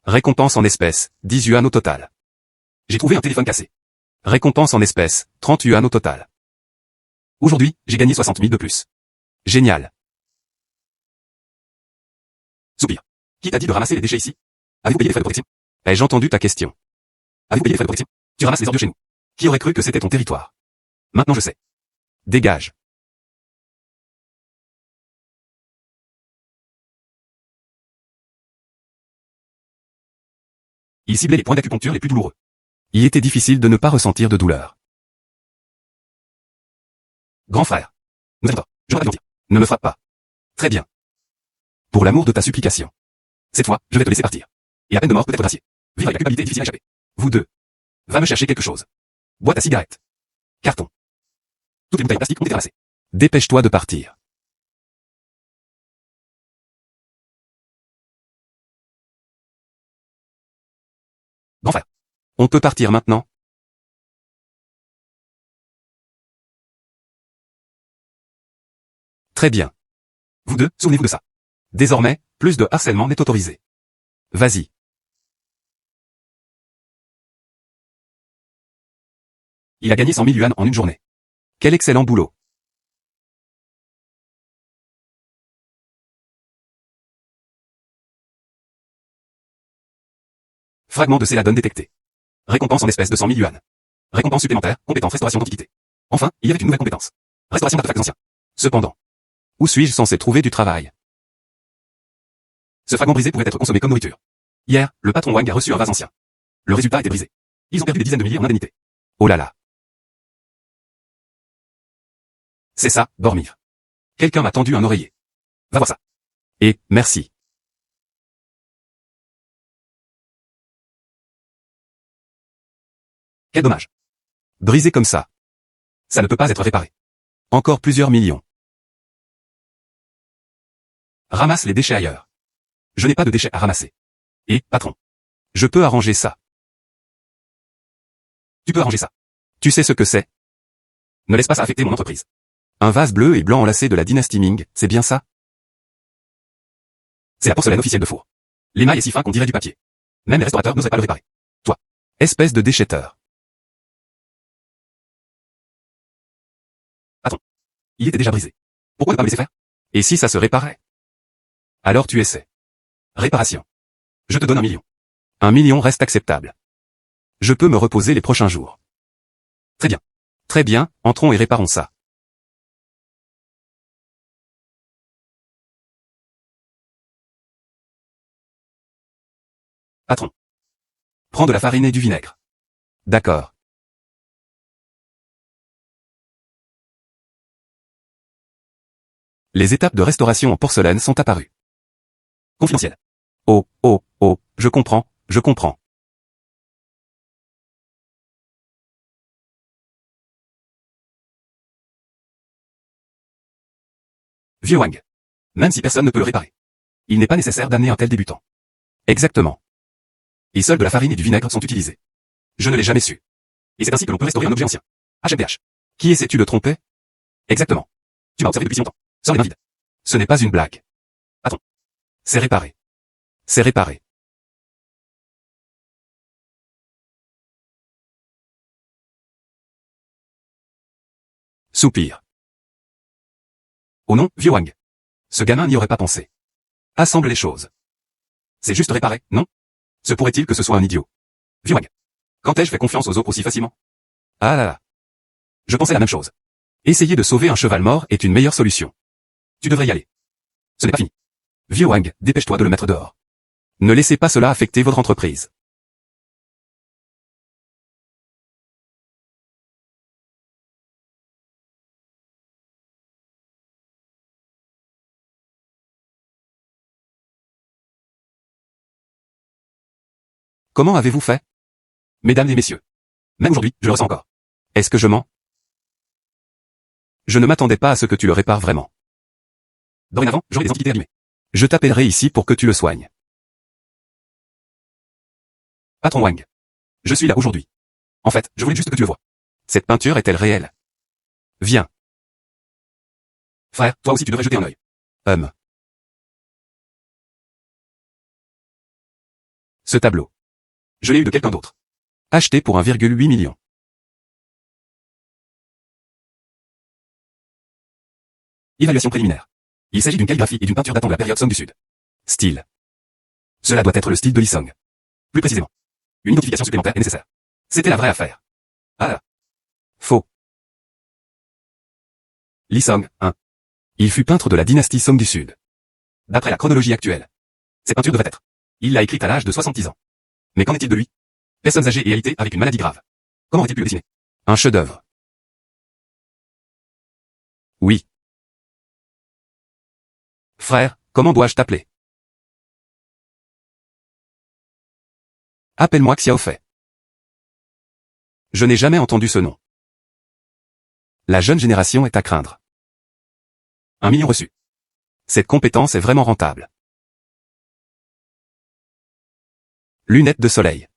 Récompense en espèces, 10 yuan au total. J'ai trouvé un téléphone cassé. Récompense en espèces, 30 yuan au total. Aujourd'hui, j'ai gagné 60 000 de plus. Génial. Soupir. Qui t'a dit de ramasser les déchets ici? Avez-vous payé les frais de protection? Ai-je entendu ta question? Avez-vous payé les frais de protection? Tu ramasses les ordures chez nous. Qui aurait cru que c'était ton territoire? Maintenant je sais. Dégage. Il ciblait les points d'acupuncture les plus douloureux. Il était difficile de ne pas ressentir de douleur. Grand frère. Nous avons tort. J'aurais dû mentir. Ne me frappe pas. Très bien. Pour l'amour de ta supplication. Cette fois, je vais te laisser partir. Et à peine de mort peut-être gracié. Vivre avec la culpabilité est difficile à échapper. Vous deux. Va me chercher quelque chose. Boîte à cigarette. Carton. Toutes les bouteilles plastiques ont été ramassées. Dépêche-toi de partir. Grand frère. On peut partir maintenant? Très bien. Vous deux, souvenez-vous de ça. Désormais, plus de harcèlement n'est autorisé. Vas-y. Il a gagné 100 000 yuan en une journée. Quel excellent boulot. Fragment de Céladon détecté. Récompense en espèces de 100 000 yuan. Récompense supplémentaire, compétence restauration d'antiquité. Enfin, il y avait une nouvelle compétence. Restauration d'artefacts anciens. Cependant, où suis-je censé trouver du travail? Ce fragment brisé pourrait être consommé comme nourriture. Hier, le patron Wang a reçu un vase ancien. Le résultat était brisé. Ils ont perdu des dizaines de milliers en indemnité. Oh là là. C'est ça, dormir. Quelqu'un m'a tendu un oreiller. Va voir ça. Et, merci. Quel dommage. Brisé comme ça. Ça ne peut pas être réparé. Encore plusieurs millions. Ramasse les déchets ailleurs. Je n'ai pas de déchets à ramasser. Et, patron. Je peux arranger ça. Tu peux arranger ça. Tu sais ce que c'est? Ne laisse pas ça affecter mon entreprise. Un vase bleu et blanc enlacé de la dynastie Ming, c'est bien ça? C'est la porcelaine officielle de Four. L'émail est si fin qu'on dirait du papier. Même les restaurateurs n'oseraient pas le réparer. Toi. Espèce de déchetteur. Patron. Il était déjà brisé. Pourquoi ne pas me laisser faire? Et si ça se réparait? Alors tu essaies. Réparation. Je te donne 1 million. 1 million reste acceptable. Je peux me reposer les prochains jours. Très bien. Très bien, entrons et réparons ça. Patron. Prends de la farine et du vinaigre. D'accord. Les étapes de restauration en porcelaine sont apparues. Confidentiel. Oh, oh, oh, je comprends, je comprends. Vieux Wang. Même si personne ne peut le réparer. Il n'est pas nécessaire d'amener un tel débutant. Exactement. Et seuls de la farine et du vinaigre sont utilisés. Je ne l'ai jamais su. Et c'est ainsi que l'on peut restaurer un objet ancien. HMDH. Qui essaies-tu de tromper? Exactement. Tu m'as observé depuis si longtemps. Sors les mains vides. Ce n'est pas une blague. Attends. C'est réparé. C'est réparé. Soupir. Oh non, vieux Wang. Ce gamin n'y aurait pas pensé. Assemble les choses. C'est juste réparé, non? Se pourrait-il que ce soit un idiot? Vieux Wang. Quand ai-je fait confiance aux autres aussi facilement? Ah là là. Je pensais la même chose. Essayer de sauver un cheval mort est une meilleure solution. Tu devrais y aller. Ce n'est pas fini. Vieux Wang, dépêche-toi de le mettre dehors. Ne laissez pas cela affecter votre entreprise. Comment avez-vous fait? Mesdames et messieurs. Même aujourd'hui, je le ressens encore. Est-ce que je mens? Je ne m'attendais pas à ce que tu le répares vraiment. Dorénavant, j'aurai des antiquités allumées. Je t'appellerai ici pour que tu le soignes. Patron Wang. Je suis là aujourd'hui. En fait, je voulais juste que tu le vois. Cette peinture est-elle réelle? Viens. Frère, toi aussi tu devrais jeter un œil. Ce tableau. Je l'ai eu de quelqu'un d'autre. Acheté pour 1,8 million. Évaluation préliminaire. Il s'agit d'une calligraphie et d'une peinture datant de la période Song du Sud. Style. Cela doit être le style de Li Song. Plus précisément. Une identification supplémentaire est nécessaire. C'était la vraie affaire. Ah. Faux. Li Song, 1. Il fut peintre de la dynastie Song du Sud. D'après la chronologie actuelle. Cette peinture devrait être. Il l'a écrite à l'âge de 70 ans. Mais qu'en est-il de lui? Personnes âgées et alitées avec une maladie grave. Comment aurait-il pu le dessiner? Un chef-d'œuvre. Oui. Frère, comment dois-je t'appeler? Appelle-moi Xiaofei. Je n'ai jamais entendu ce nom. La jeune génération est à craindre. 1 million reçu. Cette compétence est vraiment rentable. Lunettes de soleil.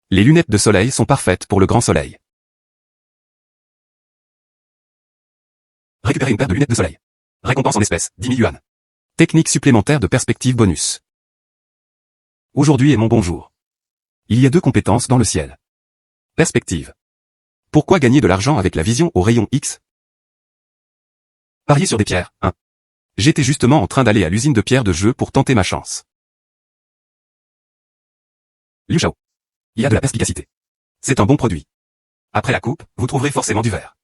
Les lunettes de soleil sont parfaites pour le grand soleil. Récupérer une paire de lunettes de soleil. Récompense en espèces, 10 000 yuan. Technique supplémentaire de perspective bonus. Aujourd'hui est mon bon jour. Il y a 2 compétences dans le ciel. Perspective. Pourquoi gagner de l'argent avec la vision au rayon X? Parier sur des pierres, 1. J'étais justement en train d'aller à l'usine de pierres de jeu pour tenter ma chance. Liu Shao. Il y a de la perspicacité. C'est un bon produit. Après la coupe, vous trouverez forcément du verre.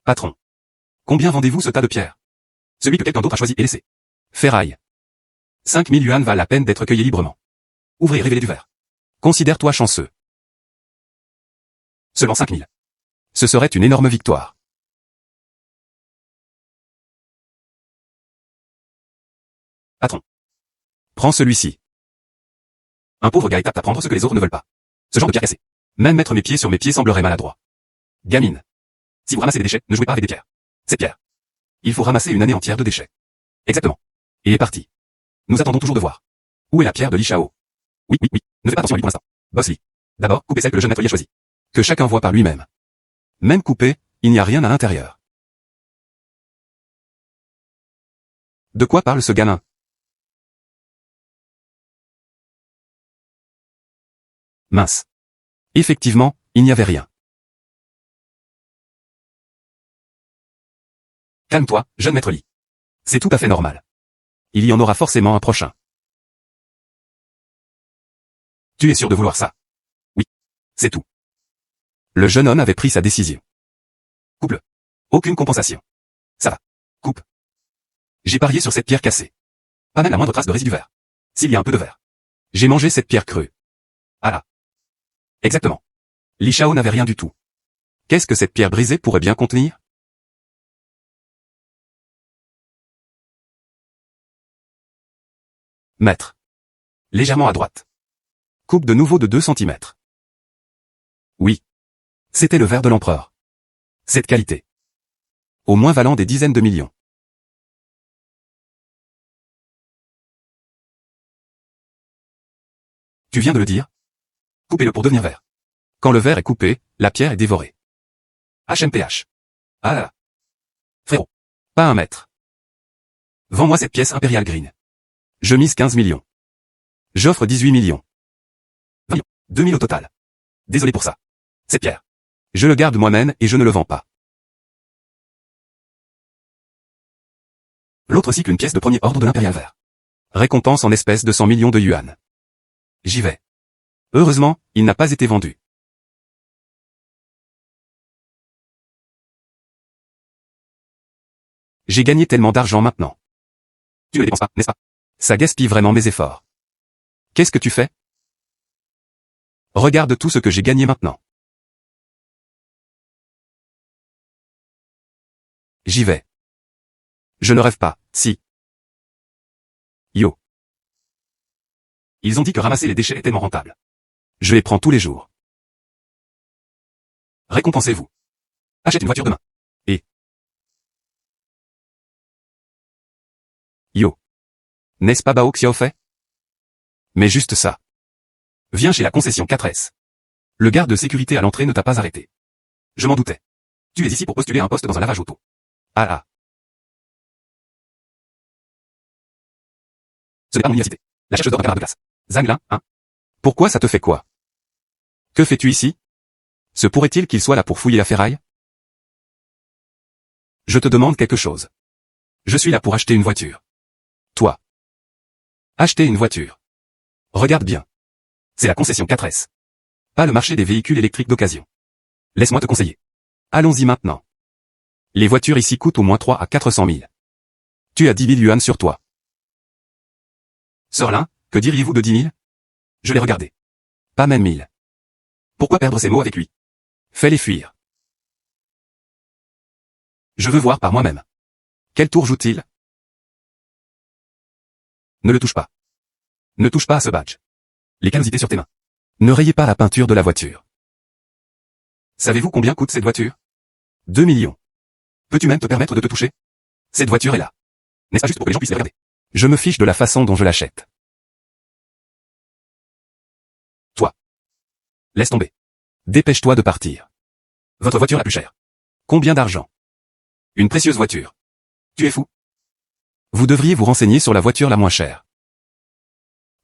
Patron. Combien vendez-vous ce tas de pierres? Celui que quelqu'un d'autre a choisi et laissé. Ferraille. 5000 yuan valent la peine d'être cueillis librement. Ouvrez et révélez du verre. Considère-toi chanceux. Seulement 5000. Ce serait une énorme victoire. Patron. Prends celui-ci. Un pauvre gars est apte à prendre ce que les autres ne veulent pas. Ce genre de pierre cassée. Même mettre mes pieds sur mes pieds semblerait maladroit. Gamine. Si vous ramassez des déchets, ne jouez pas avec des pierres. Ces pierres. Il faut ramasser une année entière de déchets. Exactement. Et est parti. Nous attendons toujours de voir. Où est la pierre de Li Shao? Oui. Ne fais pas attention à lui pour l'instant. Boss Li. D'abord, coupez celle que le jeune maître Li a choisie. Que chacun voit par lui-même. Même coupé, il n'y a rien à l'intérieur. De quoi parle ce gamin? Mince. Effectivement, il n'y avait rien. Calme-toi, jeune maître Li. C'est tout à fait normal. Il y en aura forcément un prochain. Tu es sûr de vouloir ça? Oui. C'est tout. Le jeune homme avait pris sa décision. Coupe-le. Aucune compensation. Ça va. Coupe. J'ai parié sur cette pierre cassée. Pas même la moindre trace de résidu vert. S'il y a un peu de verre. J'ai mangé cette pierre crue. Ah là. Exactement. Li Shao n'avait rien du tout. Qu'est-ce que cette pierre brisée pourrait bien contenir? Maître. Légèrement à droite. Coupe de nouveau de 2 cm. Oui. C'était le verre de l'empereur. Cette qualité. Au moins valant des dizaines de millions. Tu viens de le dire? Coupez-le pour devenir vert. Quand le verre est coupé, la pierre est dévorée. HMPH. Ah là là. Frérot. Pas un mètre. Vends-moi cette pièce Imperial Green. Je mise 15 millions. J'offre 18 millions. 20 millions. 2000 au total. Désolé pour ça. Cette pierre. Je le garde moi-même et je ne le vends pas. L'autre cycle une pièce de premier ordre de l'Imperial vert. Récompense en espèces de 100 millions de yuan. J'y vais. Heureusement, il n'a pas été vendu. J'ai gagné tellement d'argent maintenant. Tu ne les dépenses pas, n'est-ce pas? Ça gaspille vraiment mes efforts. Qu'est-ce que tu fais? Regarde tout ce que j'ai gagné maintenant. J'y vais. Je ne rêve pas, si. Yo. Ils ont dit que ramasser les déchets est tellement rentable. Je les prends tous les jours. Récompensez-vous. Achète une voiture demain. Et... Yo. N'est-ce pas Bao Xiaofei? Mais juste ça. Viens chez la concession 4S. Le garde de sécurité à l'entrée ne t'a pas arrêté. Je m'en doutais. Tu es ici pour postuler à un poste dans un lavage auto. Ah là. Ce n'est pas mon université. La chercheuse d'or de classe. Zanglin, hein? Pourquoi ça te fait quoi? Que fais-tu ici? Se pourrait-il qu'il soit là pour fouiller la ferraille? Je te demande quelque chose. Je suis là pour acheter une voiture. Toi. Acheter une voiture. Regarde bien. C'est la concession 4S. Pas le marché des véhicules électriques d'occasion. Laisse-moi te conseiller. Allons-y maintenant. Les voitures ici coûtent au moins 3 à 400 000. Tu as 10 000 yuan sur toi. Sorlin, que diriez-vous de 10 000? Je l'ai regardé. Pas même 1000. Pourquoi perdre ces mots avec lui? Fais-les fuir. Je veux voir par moi-même. Quel tour joue-t-il? Ne le touche pas. Ne touche pas à ce badge. Les quinzités sur tes mains. Ne rayez pas la peinture de la voiture. Savez-vous combien coûte cette voiture? 2 millions. Peux-tu même te permettre de te toucher? Cette voiture est là. N'est-ce pas juste pour que les gens puissent les regarder? Je me fiche de la façon dont je l'achète. Toi. Laisse tomber. Dépêche-toi de partir. Votre voiture la plus chère. Combien d'argent? Une précieuse voiture. Tu es fou. Vous devriez vous renseigner sur la voiture la moins chère.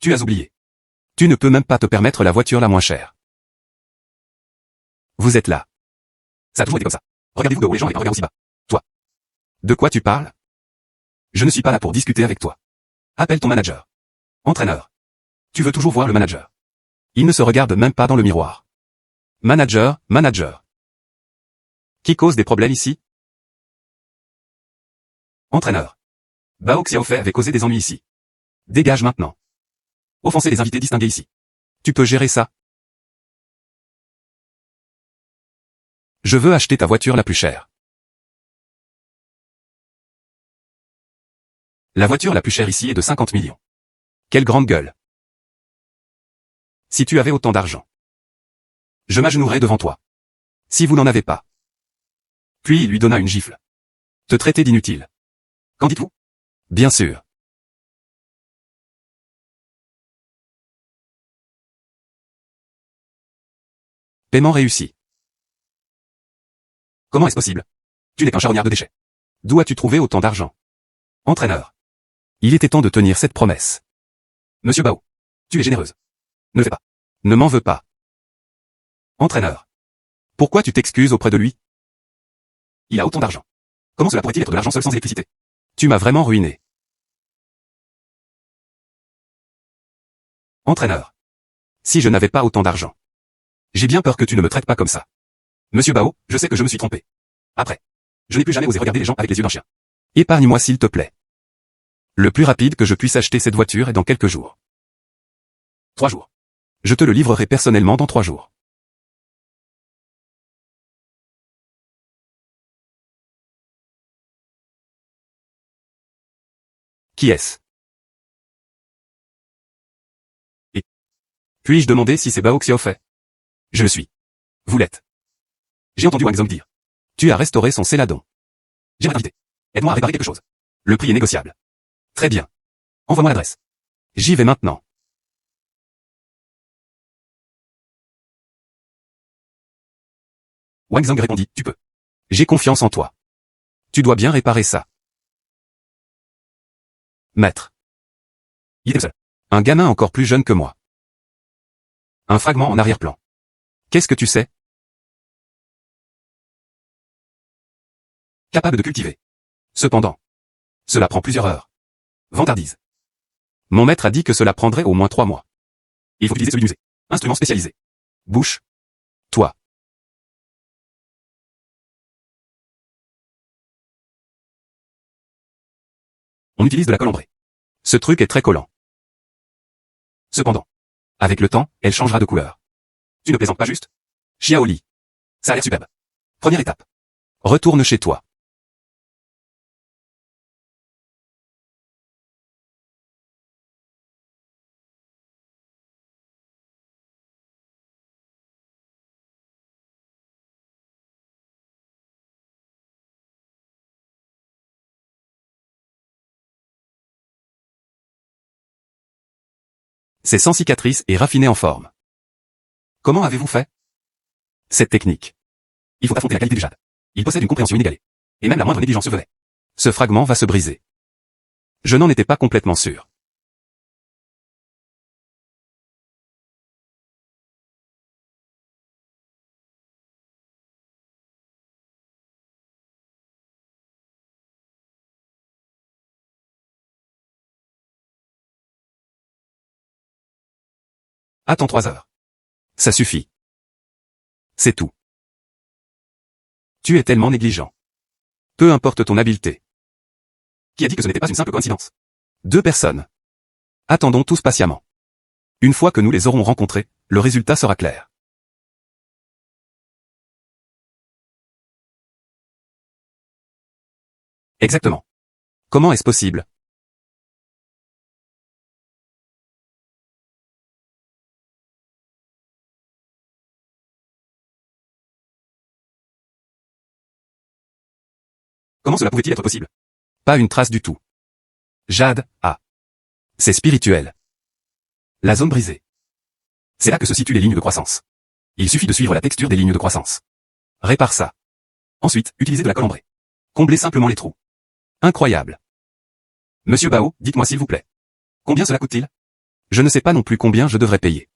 Tu as oublié. Tu ne peux même pas te permettre la voiture la moins chère. Vous êtes là. Ça a toujours été comme ça. Regardez-vous de haut les gens avec un regard aussi bas. Toi. De quoi tu parles? Je ne suis pas là pour discuter avec toi. Appelle ton manager. Entraîneur. Tu veux toujours voir le manager. Il ne se regarde même pas dans le miroir. Manager, manager. Qui cause des problèmes ici? Entraîneur. Bao Xiaofei avait causé des ennuis ici. Dégage maintenant. Offenser les invités distingués ici. Tu peux gérer ça? Je veux acheter ta voiture la plus chère. La voiture la plus chère ici est de 50 millions. Quelle grande gueule. Si tu avais autant d'argent. Je m'agenouillerais devant toi. Si vous n'en avez pas. Puis il lui donna une gifle. Te traiter d'inutile. Qu'en dites-vous? Bien sûr. Paiement réussi. Comment est-ce possible? Tu n'es qu'un charognard de déchets. D'où as-tu trouvé autant d'argent? Entraîneur. Il était temps de tenir cette promesse. Monsieur Bao. Tu es généreuse. Ne le fais pas. Ne m'en veux pas. Entraîneur. Pourquoi tu t'excuses auprès de lui? Il a autant d'argent. Comment cela pourrait-il être de l'argent seul sans électricité? Tu m'as vraiment ruiné. Entraîneur. Si je n'avais pas autant d'argent. J'ai bien peur que tu ne me traites pas comme ça. Monsieur Bao, je sais que je me suis trompé. Après. Je n'ai plus jamais osé regarder les gens avec les yeux d'un chien. Épargne-moi s'il te plaît. Le plus rapide que je puisse acheter cette voiture est dans quelques jours. 3 jours. Je te le livrerai personnellement dans 3 jours. Qui est-ce? Et puis-je demander si c'est Bao Xiaofei? Je le suis. Vous l'êtes. J'ai entendu Wang Zhong dire. Tu as restauré son céladon. J'aimerais t'inviter. Aide-moi à réparer quelque chose. Le prix est négociable. Très bien. Envoie-moi l'adresse. J'y vais maintenant. Wang Zhong répondit, tu peux. J'ai confiance en toi. Tu dois bien réparer ça. Maître. Il était seul. Un gamin encore plus jeune que moi. Un fragment en arrière-plan. Qu'est-ce que tu sais? Capable de cultiver. Cependant. Cela prend plusieurs heures. Vantardise. Mon maître a dit que cela prendrait au moins 3 mois. Il faut utiliser celui d'usé. Instrument spécialisé. Bouche. Toi. On utilise de la colle ambrée. Ce truc est très collant. Cependant. Avec le temps, elle changera de couleur. Tu ne plaisantes pas juste? Xiaoli. Ça a l'air superbe. Première étape. Retourne chez toi. C'est sans cicatrice et raffiné en forme. Comment avez-vous fait? Cette technique. Il faut affronter la qualité du jade. Il possède une compréhension inégalée. Et même la moindre négligence se venait. Ce fragment va se briser. Je n'en étais pas complètement sûr. Attends 3 heures. Ça suffit. C'est tout. Tu es tellement négligent. Peu importe ton habileté. Qui a dit que ce n'était pas une simple coïncidence? 2 personnes. Attendons tous patiemment. Une fois que nous les aurons rencontrés, le résultat sera clair. Exactement. Comment est-ce possible? Comment cela pouvait-il être possible? Pas une trace du tout. Jade, ah. C'est spirituel. La zone brisée. C'est là que se situent les lignes de croissance. Il suffit de suivre la texture des lignes de croissance. Répare ça. Ensuite, utilisez de la colle ambrée. Comblez simplement les trous. Incroyable. Monsieur Bao, dites-moi s'il vous plaît. Combien cela coûte-t-il? Je ne sais pas non plus combien je devrais payer.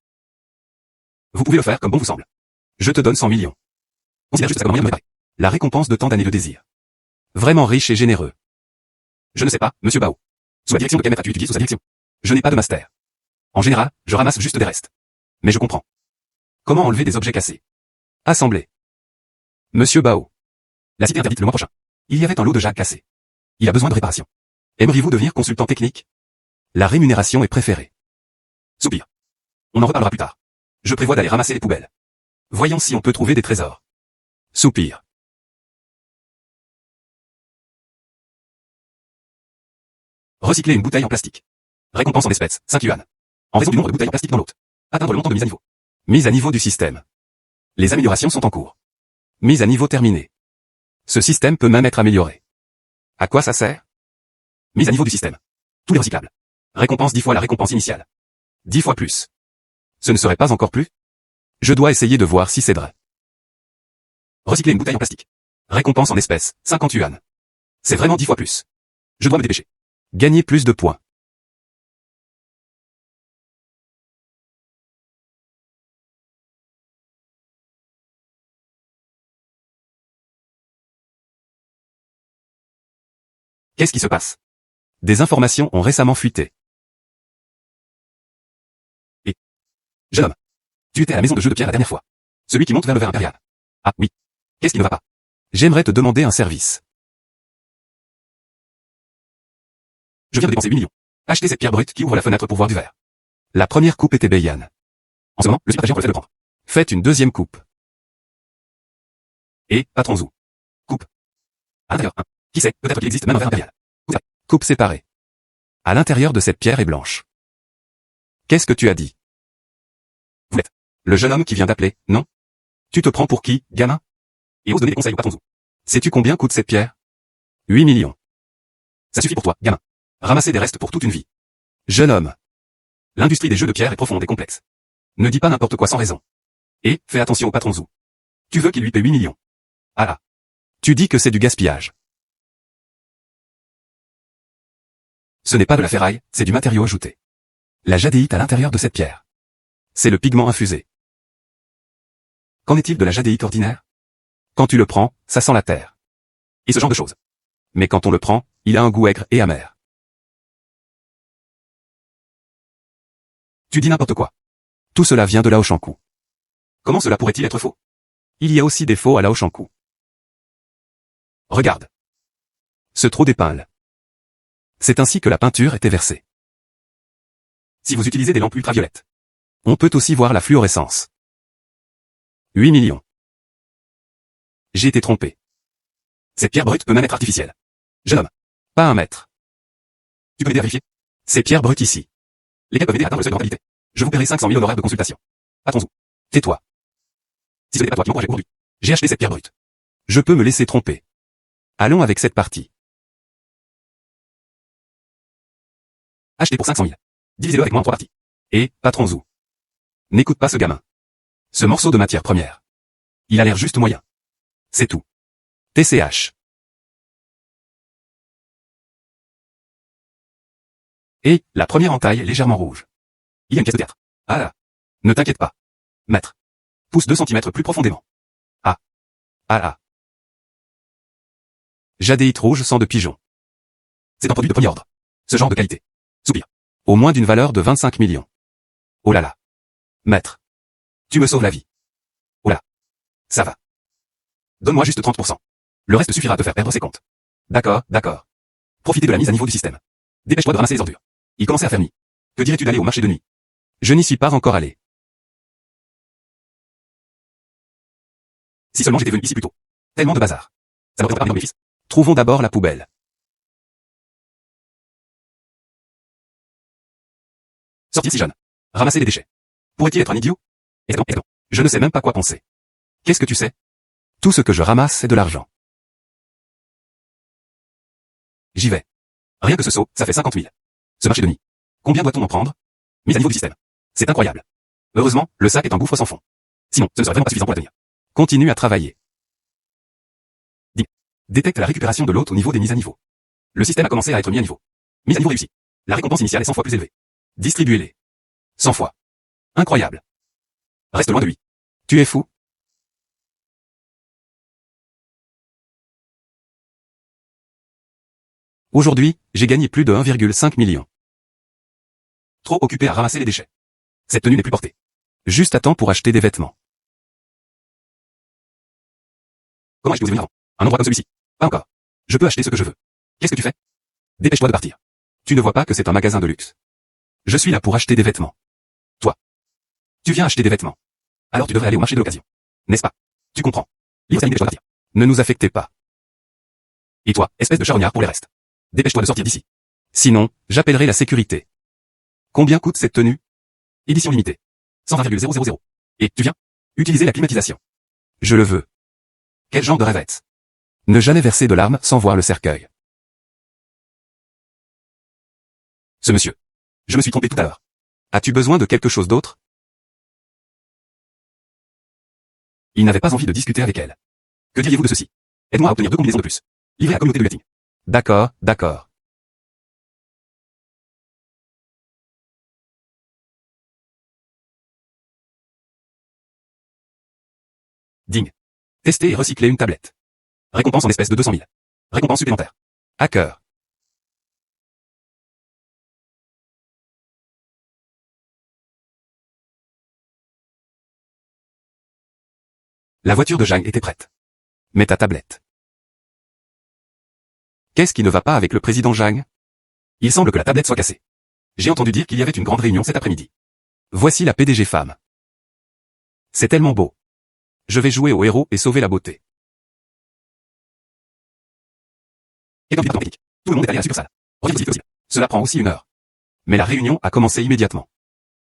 Vous pouvez le faire comme bon vous semble. Je te donne 100 millions. Considère juste ça comme un moyen de me réparer. La récompense de tant d'années de désir. Vraiment riche et généreux. Je ne sais pas, monsieur Bao. Sous la direction de quel maître as-tu étudié sous sa direction? Je n'ai pas de master. En général, je ramasse juste des restes. Mais je comprends. Comment enlever des objets cassés? Assembler. Monsieur Bao. La cité interdite le mois prochain. Il y avait un lot de jade cassé. Il a besoin de réparation. Aimeriez-vous devenir consultant technique? La rémunération est préférée. Soupir. On en reparlera plus tard. Je prévois d'aller ramasser les poubelles. Voyons si on peut trouver des trésors. Soupir. Recycler une bouteille en plastique. Récompense en espèces, 5 yuan. En raison du nombre de bouteilles en plastique dans l'hôte. Atteindre le montant de mise à niveau. Mise à niveau du système. Les améliorations sont en cours. Mise à niveau terminée. Ce système peut même être amélioré. À quoi ça sert? Mise à niveau du système. Tous les recyclables. Récompense 10 fois la récompense initiale. 10 fois plus. Ce ne serait pas encore plus? Je dois essayer de voir si c'est vrai. Recycler une bouteille en plastique. Récompense en espèces, 50 yuan. C'est vraiment 10 fois plus. Je dois me dépêcher. Gagner plus de points. Qu'est-ce qui se passe? Des informations ont récemment fuité. Et... Jeune homme. Tu étais à la maison de jeu de pierre la dernière fois. Celui qui monte vers le verre impérial. Ah oui. Qu'est-ce qui ne va pas? J'aimerais te demander un service. Je viens de dépenser 8 millions. Acheter cette pierre brute qui ouvre la fenêtre pour voir du verre. La première coupe était Beiyan. En ce moment, le super-agent refait de le prendre. Faites une deuxième coupe. Et, patron Zou. Coupe. À l'intérieur, hein. Qui sait, peut-être qu'il existe même un verre impérial. Coupe séparée. À l'intérieur de cette pierre est blanche. Qu'est-ce que tu as dit? Vous êtes le jeune homme qui vient d'appeler, non? Tu te prends pour qui, gamin? Et ose donner des conseils au patron Zou. Sais-tu combien coûte cette pierre? 8 millions. Ça suffit pour toi, gamin. Ramasser des restes pour toute une vie. Jeune homme. L'industrie des jeux de pierre est profonde et complexe. Ne dis pas n'importe quoi sans raison. Et, fais attention au patron Zou. Tu veux qu'il lui paie 8 millions. Ah là. Tu dis que c'est du gaspillage. Ce n'est pas de la ferraille, c'est du matériau ajouté. La jadéite à l'intérieur de cette pierre. C'est le pigment infusé. Qu'en est-il de la jadéite ordinaire? Quand tu le prends, ça sent la terre. Et ce genre de choses. Mais quand on le prend, il a un goût aigre et amer. Tu dis n'importe quoi. Tout cela vient de Laoshankou. Comment cela pourrait-il être faux? Il y a aussi des faux à Laoshankou. Regarde. Ce trou d'épingle. C'est ainsi que la peinture était versée. Si vous utilisez des lampes ultraviolettes. On peut aussi voir la fluorescence. 8 millions. J'ai été trompé. Cette pierre brute peut même être artificielle. Jeune homme. Pas un mètre. Tu peux m'aider à vérifier? Ces pierres brutes ici. Lesquelles peuvent aider à atteindre le seuil de rentabilité. Je vous paierai 500 000 honoraires de consultation. Patron Zou. Tais-toi. Si ce n'est pas toi qui m'encourage aujourd'hui. J'ai acheté cette pierre brute. Je peux me laisser tromper. Allons avec cette partie. Acheté pour 500 000. Divisez-le avec moi en 3 parties. Et, patron Zou. N'écoute pas ce gamin. Ce morceau de matière première. Il a l'air juste moyen. C'est tout. TCH. Et, la première entaille est légèrement rouge. Il y a une pièce de théâtre. Ah là. Ne t'inquiète pas. Maître. Pousse 2 cm plus profondément. Ah. Ah là. Jadéite rouge sang de pigeon. C'est un produit de premier ordre. Ce genre de qualité. Soupir. Au moins d'une valeur de 25 millions. Oh là là. Maître. Tu me sauves la vie. Oh là. Ça va. Donne-moi juste 30%. Le reste suffira à te faire perdre ses comptes. D'accord, d'accord. Profitez de la mise à niveau du système. Dépêche-toi de ramasser les ordures. Il commençait à faire nuit. Que dirais-tu d'aller au marché de nuit? Je n'y suis pas encore allé. Si seulement j'étais venu ici plus tôt. Tellement de bazar. Ça m'aurait pas permis bénéfice. Trouvons d'abord la poubelle. Sortir si jeune. Ramasser les déchets. Pourrait-il être un idiot? Est-ce je ne sais même pas quoi penser. Qu'est-ce que tu sais? Tout ce que je ramasse, c'est de l'argent. J'y vais. Rien que ce saut, ça fait 50 000. Ce marché de nuit. Combien doit-on en prendre? Mise à niveau du système. C'est incroyable. Heureusement, le sac est un gouffre sans fond. Sinon, ce ne serait vraiment pas suffisant pour la tenir. Continue à travailler. Détecte la récupération de l'hôte au niveau des mises à niveau. Le système a commencé à être mis à niveau. Mise à niveau réussie. La récompense initiale est 100 fois plus élevée. Distribuez-les. 100 fois. Incroyable. Reste loin de lui. Tu es fou? Aujourd'hui, j'ai gagné plus de 1,5 million. Trop occupé à ramasser les déchets. Cette tenue n'est plus portée. Juste à temps pour acheter des vêtements. Comment ai-je pu venir avant? Un endroit comme celui-ci? Pas encore. Je peux acheter ce que je veux. Qu'est-ce que tu fais? Dépêche-toi de partir. Tu ne vois pas que c'est un magasin de luxe. Je suis là pour acheter des vêtements. Toi. Tu viens acheter des vêtements. Alors tu devrais aller au marché de l'occasion. N'est-ce pas? Tu comprends. Libre, dépêche-toi de partir. Ne nous affectez pas. Et toi, espèce de charognard pour les restes. Dépêche-toi de sortir d'ici. Sinon, j'appellerai la sécurité. Combien coûte cette tenue? Édition limitée. 120,000. Et tu viens utiliser la climatisation. Je le veux. Quel genre de rêve est-ce? Ne jamais verser de larmes sans voir le cercueil. Ce monsieur. Je me suis trompé tout à l'heure. As-tu besoin de quelque chose d'autre? Il n'avait pas envie de discuter avec elle. Que diriez-vous de ceci? Aide-moi à obtenir 2 combinaisons de plus. Livré à la communauté de Gatting. D'accord, d'accord. Ding. Tester et recycler une tablette. Récompense en espèces de 200 000. Récompense supplémentaire. Hacker. La voiture de Zhang était prête. Mets ta tablette. Qu'est-ce qui ne va pas avec le président Zhang? Il semble que la tablette soit cassée. J'ai entendu dire qu'il y avait une grande réunion cet après-midi. Voici la PDG femme. C'est tellement beau. Je vais jouer au héros et sauver la beauté. Et comme pilote technique, tout le monde est allé à la succursale. Reviens aussi vite que possible. Cela prend aussi 1 heure. Mais la réunion a commencé immédiatement.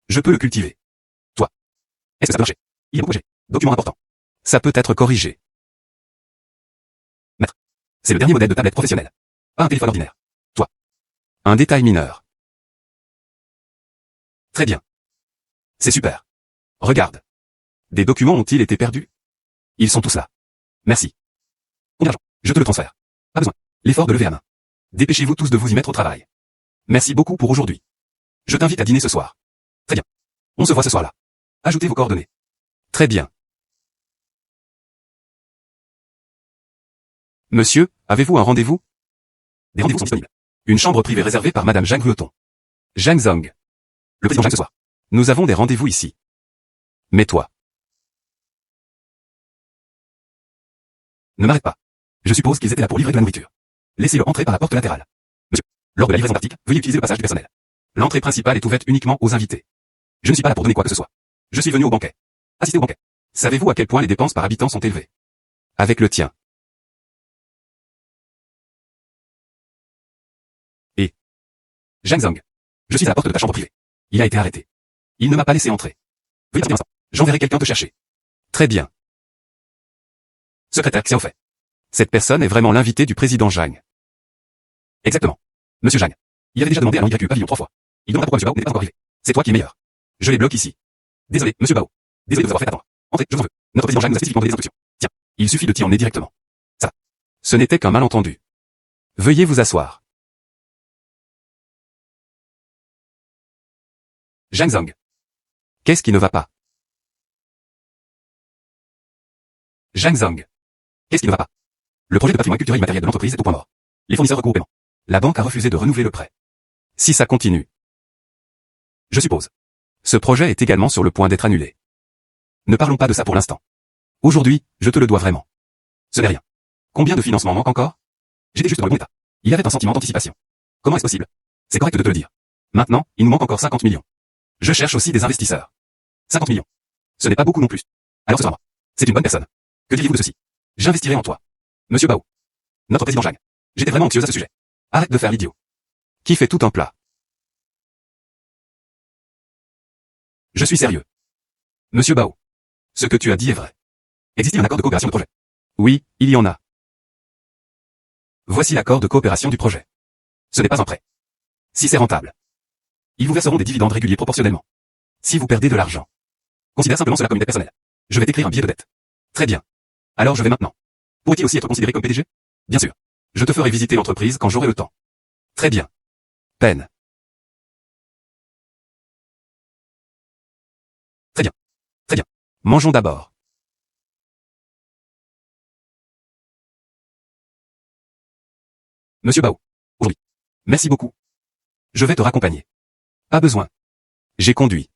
Je peux le cultiver. Toi. Est-ce que ça peut marcher? Il est beaucoup corrigé. Document important. Ça peut être corrigé. Maître. C'est le dernier modèle de tablette professionnelle. Pas un téléphone ordinaire. Toi. Un détail mineur. Très bien. C'est super. Regarde. Des documents ont-ils été perdus? Ils sont tous là. Merci. Combien d'argent? Je te le transfère. Pas besoin. L'effort de lever la main. Dépêchez-vous tous de vous y mettre au travail. Merci beaucoup pour aujourd'hui. Je t'invite à dîner ce soir. Très bien. On se voit ce soir-là. Ajoutez vos coordonnées. Très bien. Monsieur, avez-vous un rendez-vous? Des rendez-vous sont disponibles. Une chambre privée réservée par Madame Zhang Vuotong. Zhang Zong. Le président Zhang ce soir. Nous avons des rendez-vous ici. Mais toi. Ne m'arrête pas. Je suppose qu'ils étaient là pour livrer de la nourriture. Laissez-le entrer par la porte latérale. Monsieur, lors de la livraison d'articles, veuillez utiliser le passage du personnel. L'entrée principale est ouverte uniquement aux invités. Je ne suis pas là pour donner quoi que ce soit. Je suis venu au banquet. Assister au banquet. Savez-vous à quel point les dépenses par habitant sont élevées? Avec le tien. Et Zhang Zong. Je suis à la porte de ta chambre privée. Il a été arrêté. Il ne m'a pas laissé entrer. Veuillez partir un instant. J'enverrai quelqu'un te chercher. Très bien. Secrétaire, c'est au fait. Cette personne est vraiment l'invité du président Zhang. Exactement. Monsieur Zhang. Il avait déjà demandé à l'YQ Pavillon 3 fois. Il demande pourquoi Monsieur Bao n'était pas encore arrivé. C'est toi qui es meilleur. Je les bloque ici. Désolé, Monsieur Bao. Désolé de vous avoir fait attendre. Entrez, je vous en veux. Notre président Zhang nous a spécifiquement donné des instructions. Tiens, il suffit de t'y emmener directement. Ça va. Ce n'était qu'un malentendu. Veuillez vous asseoir. Zhang Zong. Qu'est-ce qui ne va pas? Zhang Zong. Qu'est-ce qui ne va pas? Le projet de patrimoine culturel immatériel de l'entreprise est au point mort. Les fournisseurs recourent au paiement. La banque a refusé de renouveler le prêt. Si ça continue. Je suppose. Ce projet est également sur le point d'être annulé. Ne parlons pas de ça pour l'instant. Aujourd'hui, je te le dois vraiment. Ce n'est rien. Combien de financements manquent encore? J'étais juste dans le bon état. Il y avait un sentiment d'anticipation. Comment est-ce possible? C'est correct de te le dire. Maintenant, il nous manque encore 50 millions. Je cherche aussi des investisseurs. 50 millions. Ce n'est pas beaucoup non plus. Alors ce sera moi. C'est une bonne personne. Que diriez-vous de ceci? J'investirai en toi. Monsieur Bao. Notre président Zhang. J'étais vraiment anxieuse à ce sujet. Arrête de faire l'idiot. Qui fait tout un plat? Je suis sérieux. Monsieur Bao. Ce que tu as dit est vrai. Existe-t-il un accord de coopération de projet? Oui, il y en a. Voici l'accord de coopération du projet. Ce n'est pas un prêt. Si c'est rentable, ils vous verseront des dividendes réguliers proportionnellement. Si vous perdez de l'argent, considère simplement cela comme une dette personnelle. Je vais t'écrire un billet de dette. Très bien. Alors je vais maintenant. Pourrait-il aussi être considéré comme PDG? Bien sûr. Je te ferai visiter l'entreprise quand j'aurai le temps. Très bien. Peine. Très bien. Très bien. Mangeons d'abord. Monsieur Bao. Aujourd'hui, Merci beaucoup. Je vais te raccompagner. Pas besoin. J'ai conduit.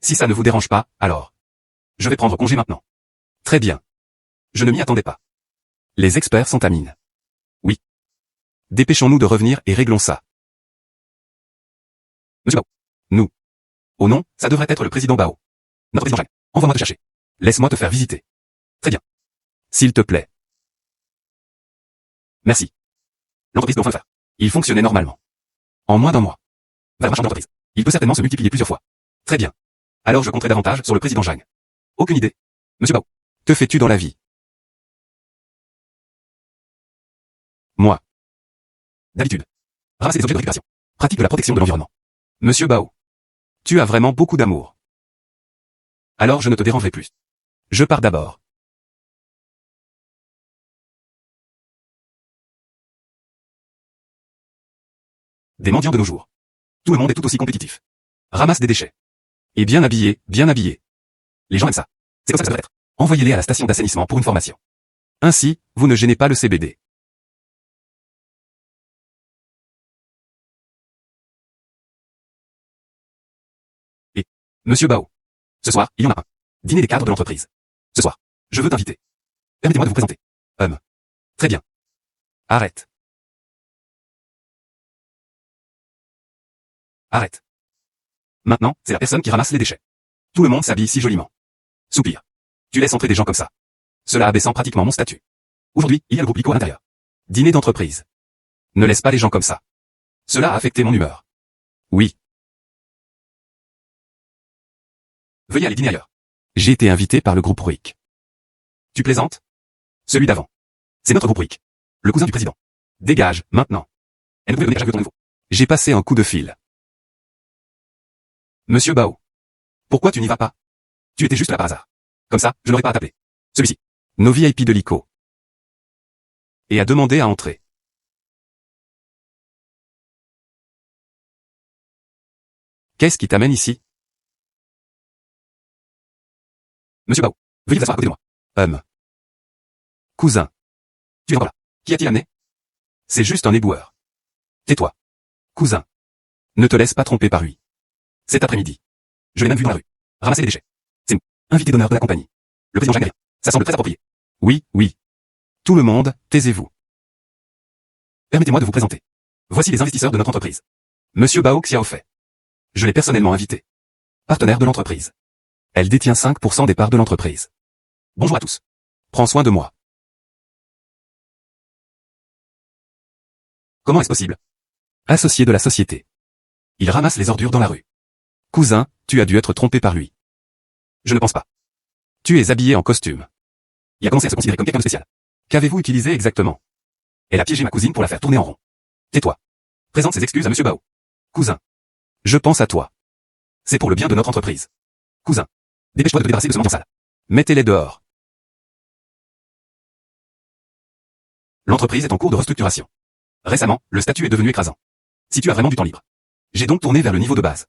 Si ça ne vous dérange pas, alors. Je vais prendre congé maintenant. Très bien. Je ne m'y attendais pas. Les experts sont à mine. Oui. Dépêchons-nous de revenir et réglons ça. Monsieur Bao. Nous. Oh non, ça devrait être le président Bao. Notre président Jacques. Envoie-moi te chercher. Laisse-moi te faire visiter. Très bien. S'il te plaît. Merci. L'entreprise peut enfin le faire. Il fonctionnait normalement. En moins d'un mois. Va marcher d'entreprise. Il peut certainement se multiplier plusieurs fois. Très bien. Alors je compterai davantage sur le président Jang. Aucune idée. Monsieur Bao. Que fais-tu dans la vie? Moi. D'habitude. Ramasser les objets de récupération. Pratique de la protection de l'environnement. Monsieur Bao. Tu as vraiment beaucoup d'amour. Alors je ne te dérangerai plus. Je pars d'abord. Des mendiants de nos jours. Tout le monde est tout aussi compétitif. Ramasse des déchets. Et bien habillé, bien habillé. Les gens aiment ça. C'est comme ça que ça doit être. Envoyez-les à la station d'assainissement pour une formation. Ainsi, vous ne gênez pas le CBD. Et, Monsieur Bao. Ce soir, il y en a un. Dîner des cadres de l'entreprise. Ce soir, je veux t'inviter. Permettez-moi de vous présenter. Très bien. Arrête. Arrête. Maintenant, c'est la personne qui ramasse les déchets. Tout le monde s'habille si joliment. Soupir. Tu laisses entrer des gens comme ça. Cela abaissant pratiquement mon statut. Aujourd'hui, il y a le groupe Lico à l'intérieur. Dîner d'entreprise. Ne laisse pas les gens comme ça. Cela a affecté mon humeur. Oui. Veuillez aller dîner ailleurs. J'ai été invité par le groupe Ruik. Tu plaisantes? Celui d'avant. C'est notre groupe Ruik. Le cousin du président. Dégage, maintenant. Elle ne pouvait venir à chaque nouveau. J'ai passé un coup de fil. Monsieur Bao. Pourquoi tu n'y vas pas? Tu étais juste là par hasard. Comme ça, je n'aurais pas à t'appeler. Celui-ci. Nos VIP de l'ICO. Et a demandé à entrer. Qu'est-ce qui t'amène ici? Monsieur Bao. Veuillez vous asseoir à côté de moi. Cousin. Tu es encore là. Qui a-t-il amené? C'est juste un éboueur. Tais-toi. Cousin. Ne te laisse pas tromper par lui. Cet après-midi. Je l'ai même vu dans la rue. Ramasser les déchets. C'est nous. Invité d'honneur de la compagnie. Le président Jacques. Ça semble très approprié. Oui, oui. Tout le monde, taisez-vous. Permettez-moi de vous présenter. Voici les investisseurs de notre entreprise. Monsieur Bao Xiaofei. Je l'ai personnellement invité. Partenaire de l'entreprise. Elle détient 5% des parts de l'entreprise. Bonjour à tous. Prends soin de moi. Comment est-ce possible? Associé de la société. Il ramasse les ordures dans la rue. Cousin, tu as dû être trompé par lui. Je ne pense pas. Tu es habillé en costume. Il a commencé à se considérer comme quelqu'un de spécial. Qu'avez-vous utilisé exactement? Elle a piégé ma cousine pour la faire tourner en rond. Tais-toi. Présente ses excuses à Monsieur Bao. Cousin. Je pense à toi. C'est pour le bien de notre entreprise. Cousin. Dépêche-toi de te débarrasser de ce mendiant sale. Mettez-les dehors. L'entreprise est en cours de restructuration. Récemment, le statut est devenu écrasant. Si tu as vraiment du temps libre. J'ai donc tourné vers le niveau de base.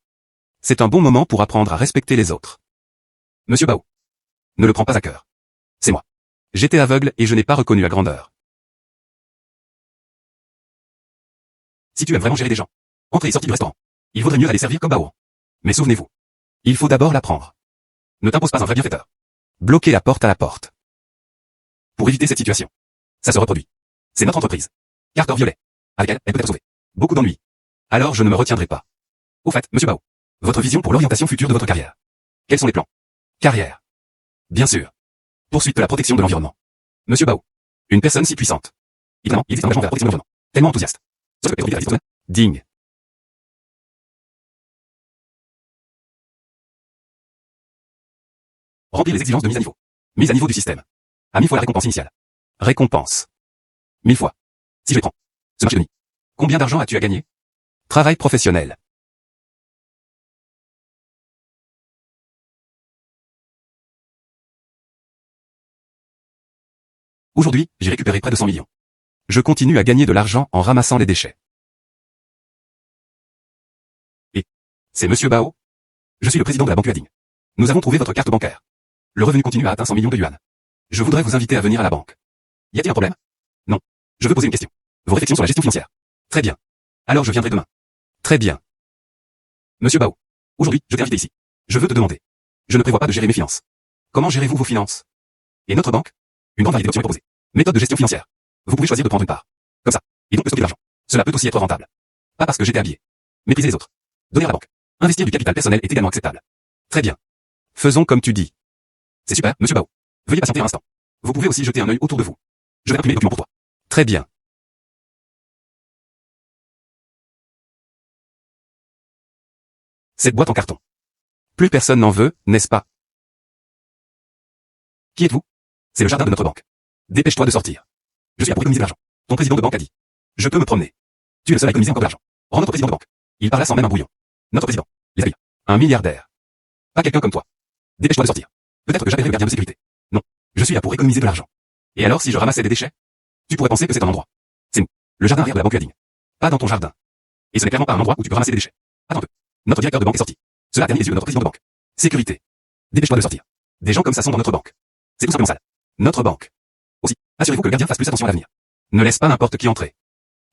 C'est un bon moment pour apprendre à respecter les autres. Monsieur Bao. Ne le prends pas à cœur. C'est moi. J'étais aveugle et je n'ai pas reconnu la grandeur. Si tu aimes vraiment gérer des gens, entrer et sortir du restaurant, il vaudrait mieux aller servir comme Bao. Mais souvenez-vous. Il faut d'abord l'apprendre. Ne t'impose pas un vrai bienfaiteur. Bloquez la porte à la porte. Pour éviter cette situation. Ça se reproduit. C'est notre entreprise. Carter Violet. Avec elle, elle peut être sauvée. Beaucoup d'ennuis. Alors je ne me retiendrai pas. Au fait, Monsieur Bao. Votre vision pour l'orientation future de votre carrière. Quels sont les plans? Carrière. Bien sûr. Poursuite de la protection de l'environnement. Monsieur Bao. Une personne si puissante. Évidemment, il existe un engagement vers la protection de l'environnement. Tellement enthousiaste. Digne. Remplir les exigences de mise à niveau. Mise à niveau du système. À 1000 fois la récompense initiale. Récompense. 1000 fois. Si je les prends. Ce marché de nuit. Combien d'argent as-tu à gagner? Travail professionnel. Aujourd'hui, j'ai récupéré près de 100 millions. Je continue à gagner de l'argent en ramassant les déchets. Et, c'est Monsieur Bao? Je suis le président de la banque Huading. Nous avons trouvé votre carte bancaire. Le revenu continu a atteint 100 millions de yuan. Je voudrais vous inviter à venir à la banque. Y a-t-il un problème? Non. Je veux poser une question. Vos réflexions sur la gestion financière. Très bien. Alors je viendrai demain. Très bien. Monsieur Bao. Aujourd'hui, je t'ai invité ici. Je veux te demander. Je ne prévois pas de gérer mes finances. Comment gérez-vous vos finances? Et notre banque? Une grande variété d'options est proposée. Méthode de gestion financière. Vous pouvez choisir de prendre une part. Comme ça. Et donc de stocker de l'argent. Cela peut aussi être rentable. Pas parce que j'étais habillé. Mépriser les autres. Donner à la banque. Investir du capital personnel est également acceptable. Très bien. Faisons comme tu dis. C'est super, monsieur Bao. Veuillez patienter un instant. Vous pouvez aussi jeter un œil autour de vous. Je vais imprimer les documents pour toi. Très bien. Cette boîte en carton. Plus personne n'en veut, n'est-ce pas? Qui êtes-vous? C'est le jardin de notre banque. Dépêche-toi de sortir. Je suis là pour économiser de l'argent. Ton président de banque a dit. Je peux me promener. Tu es le seul à économiser encore de l'argent. Rends notre président de banque. Il parla sans même un brouillon. Notre président. Les habille. Un milliardaire. Pas quelqu'un comme toi. Dépêche-toi de sortir. Peut-être que j'appellerai le gardien de sécurité. Non. Je suis là pour économiser de l'argent. Et alors si je ramassais des déchets? Tu pourrais penser que c'est un endroit. C'est nous. Le jardin arrière de la banque Lading. Pas dans ton jardin. Et ce n'est clairement pas un endroit où tu peux ramasser des déchets. Attends un peu. Notre directeur de banque est sorti. Cela a terni les yeux de notre président de banque. Sécurité. Dépêche-toi de sortir. Des gens comme ça sont dans notre banque. C'est tout simplement sale. Notre banque. Aussi, assurez-vous que le gardien fasse plus attention à l'avenir. Ne laisse pas n'importe qui entrer.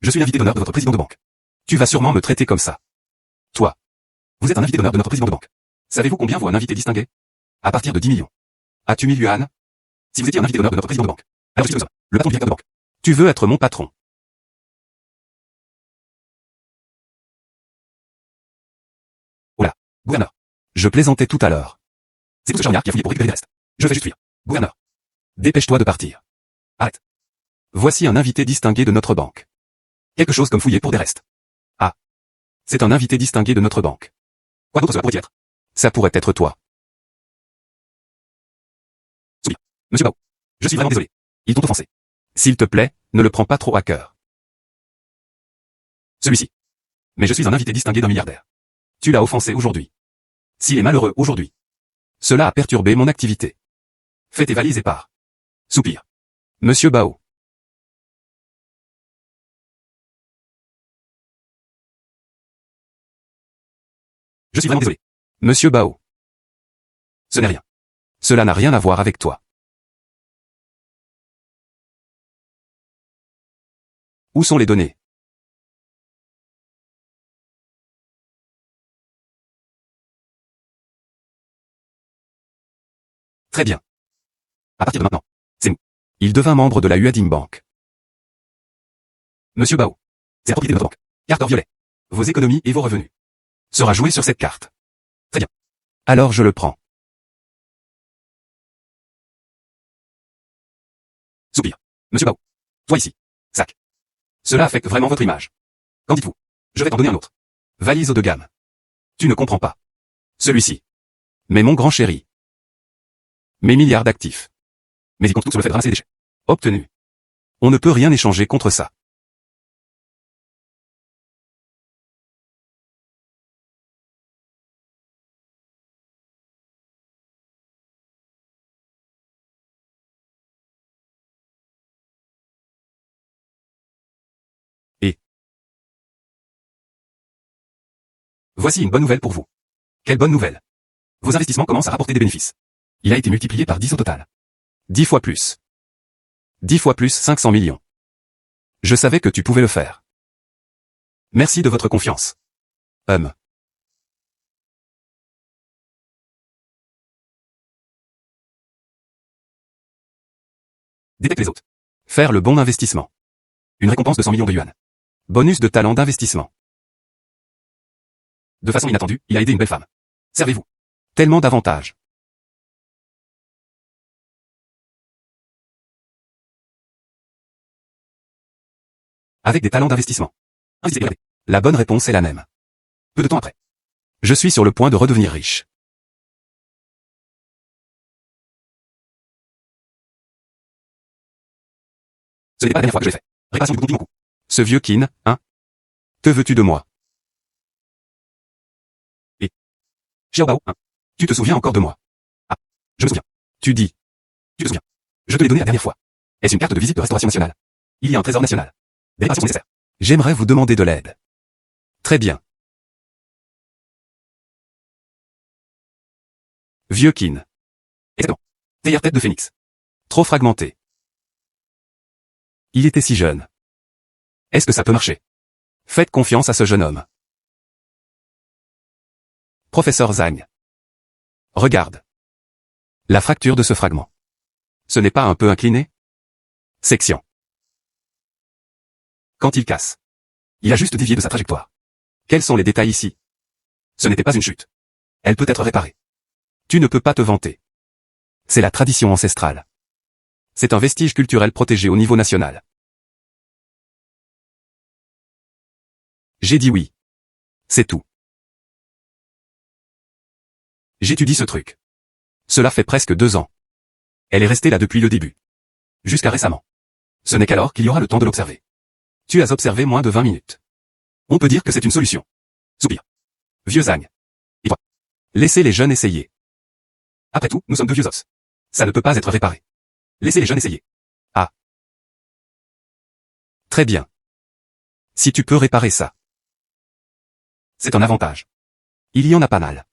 Je suis l'invité d'honneur de votre président de banque. Tu vas sûrement me traiter comme ça. Toi. Vous êtes un invité d'honneur de notre président de banque. Savez-vous combien vaut un invité distingué? À partir de 10 millions. As-tu mis Yuan? Si vous étiez un invité d'honneur de notre président de banque. Alors je suis comme ça, le patron du directeur de banque. Tu veux être mon patron? Oh là, gouverneur. Je plaisantais tout à l'heure. C'est tout ce charniard qui a fouillé pour récupérer les restes. Je fais juste fuir. Gouverneur. Dépêche-toi de partir. Arrête. Voici un invité distingué de notre banque. Quelque chose comme fouiller pour des restes. Ah. C'est un invité distingué de notre banque. Quoi d'autre cela pourrait être? Ça pourrait être toi. Souviens. Monsieur Bao. Je suis vraiment désolé. Ils t'ont offensé. S'il te plaît, ne le prends pas trop à cœur. Celui-ci. Mais je suis un invité distingué d'un milliardaire. Tu l'as offensé aujourd'hui. S'il est malheureux aujourd'hui. Cela a perturbé mon activité. Fais tes valises et pars. Soupir. Monsieur Bao. Je suis vraiment désolé. Monsieur Bao. Ce n'est rien. Cela n'a rien à voir avec toi. Où sont les données? Très bien. À partir de maintenant, c'est nous. Il devint membre de la Uading Bank. Monsieur Bao. C'est la propriété de notre banque. Carte or violet. Vos économies et vos revenus. Sera joué sur cette carte. Très bien. Alors je le prends. Soupir. Monsieur Bao. Toi ici. Sac. Cela affecte vraiment votre image. Qu'en dites-vous? Je vais t'en donner un autre. Valise haut de gamme. Tu ne comprends pas. Celui-ci. Mais mon grand chéri. Mes milliards d'actifs. Mais il compte tout sur le fait de ramasser des déchets. Obtenu. On ne peut rien échanger contre ça. Et voici une bonne nouvelle pour vous. Quelle bonne nouvelle. Vos investissements commencent à rapporter des bénéfices. Il a été multiplié par 10 au total. 10 fois plus. 10 fois plus 500 millions. Je savais que tu pouvais le faire. Merci de votre confiance. Détecte les autres. Faire le bon investissement. Une récompense de 100 millions de yuan. Bonus de talent d'investissement. De façon inattendue, il a aidé une belle femme. Servez-vous. Tellement d'avantages. Avec des talents d'investissement. Investissez et regardez. La bonne réponse est la même. Peu de temps après. Je suis sur le point de redevenir riche. Ce n'est pas la dernière fois que je l'ai fait. Réparation du bouton mon coup. Ce vieux kin, hein? Que veux-tu de moi? Et Xiao Bao, hein? Tu te souviens encore de moi? Ah, je me souviens. Tu dis. Tu te souviens. Je te l'ai donné la dernière fois. Est-ce une carte de visite de restauration nationale? Il y a un trésor national. Des réparations sont nécessaires. J'aimerais vous demander de l'aide. Très bien. Vieux kin. Exactement. Théière tête de phénix. Trop fragmenté. Il était si jeune. Est-ce que ça peut marcher? Faites confiance à ce jeune homme. Professeur Zhang. Regarde. La fracture de ce fragment. Ce n'est pas un peu incliné? Section. Quand il casse. Il a juste dévié de sa trajectoire. Quels sont les détails ici? Ce n'était pas une chute. Elle peut être réparée. Tu ne peux pas te vanter. C'est la tradition ancestrale. C'est un vestige culturel protégé au niveau national. J'ai dit oui. C'est tout. J'étudie ce truc. Cela fait presque 2 ans. Elle est restée là depuis le début. Jusqu'à récemment. Ce n'est qu'alors qu'il y aura le temps de l'observer. Tu as observé moins de 20 minutes. On peut dire que c'est une solution. Soupir. Vieux Zhang. Et toi. Laissez les jeunes essayer. Après tout, nous sommes de vieux os. Ça ne peut pas être réparé. Laissez les jeunes essayer. Ah. Très bien. Si tu peux réparer ça. C'est un avantage. Il y en a pas mal.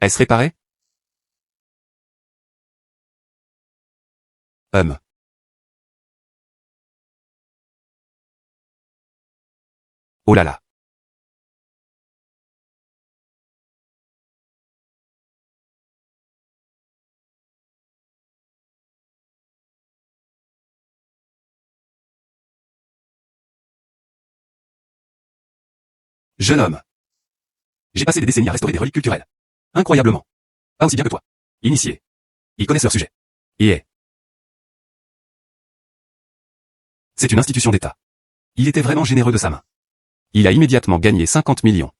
Est-ce réparé? Oh là là. Jeune homme. J'ai passé des décennies à restaurer des reliques culturelles. Incroyablement. Pas aussi bien que toi. Initié. Ils connaissent leur sujet. Et c'est une institution d'État. Il était vraiment généreux de sa main. Il a immédiatement gagné 50 millions.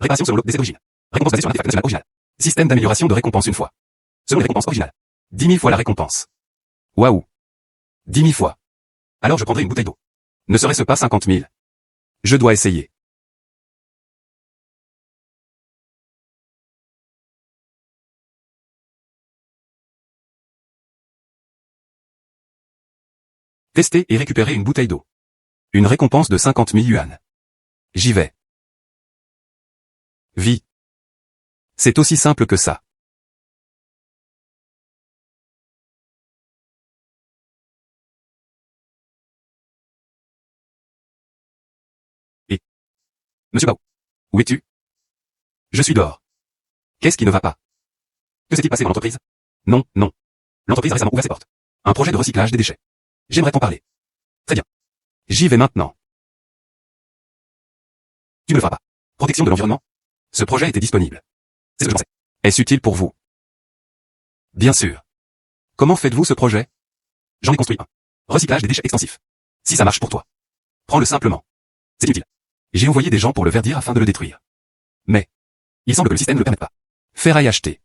Réparation selon l'ordre des origines. Récompense basée sur l'artefact national original. Système d'amélioration de récompense une fois. Selon les récompenses originales. 10 000 fois la récompense. Waouh. 10 000 fois. Alors je prendrai une bouteille d'eau. Ne serait-ce pas 50 000? Je dois essayer. Tester et récupérer une bouteille d'eau. Une récompense de 50 000 yuan. J'y vais. Vie. C'est aussi simple que ça. Et Monsieur Bao. Où es-tu? Je suis dehors. Qu'est-ce qui ne va pas? Que s'est-il passé dans l'entreprise? Non, non. L'entreprise a récemment ouvert ses portes. Un projet de recyclage des déchets. J'aimerais t'en parler. Très bien. J'y vais maintenant. Tu ne le feras pas. Protection de l'environnement. Ce projet était disponible. C'est ce que je pensais. Est-ce utile pour vous? Bien sûr. Comment faites-vous ce projet? J'en ai construit un. Recyclage des déchets extensifs. Si ça marche pour toi. Prends-le simplement. C'est utile. J'ai envoyé des gens pour le verdir afin de le détruire. Mais, il semble que le système ne le permette pas. Ferraille acheter.